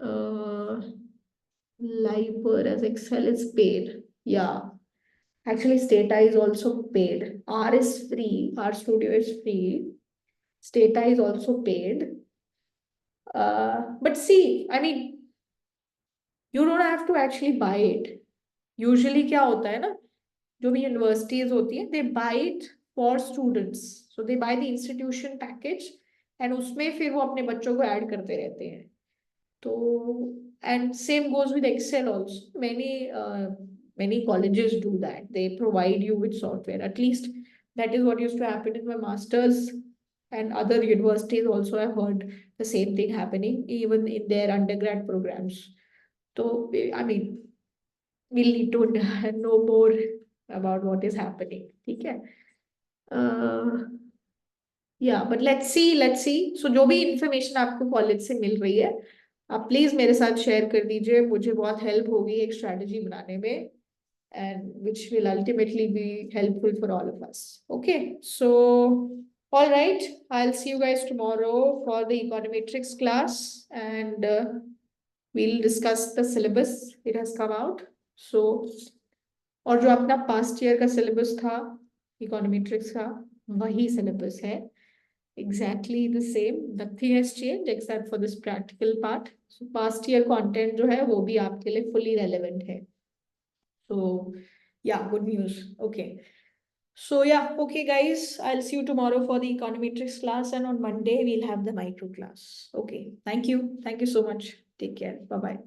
uh, Liber, as Excel is paid. Yeah, actually Stata is also paid. R is free, R Studio is free. Stata is also paid. But see, I mean, you don't have to actually buy it. Usually क्या होता है ना, जो भी universities होती है, they buy it for students. So they buy the institution package and उसमें फिर वो अपने बच्चों को ऐड करते रहते हैं. तो and same goes with Excel also. Many colleges do that. They provide you with software. At least that is what used to happen in my masters, and other universities also I've heard the same thing happening even in their undergrad programs. So I mean, we'll need to know more about what is happening. Okay. या but let's see सो जो भी information आपको college से मिल रही है आप please मेरे साथ शेयर कर दीजिए. मुझे बहुत हेल्प होगी एक स्ट्रैटेजी बनाने में, and which will ultimately be helpful for all of us. Okay, so all right, I'll see you guys tomorrow for the econometrics class, and we'll discuss the syllabus. It has come out. So और जो अपना past year का syllabus था econometrics का, वही syllabus है. Exactly the same. Nothing has changed except for this practical part. So past year content जो है वो भी आपके लिए fully relevant है. So yeah, good news. Okay. So yeah, okay guys, I'll see you tomorrow for the econometrics class, and on Monday we'll have the micro class. Okay. Thank you. Thank you so much. Take care. Bye bye.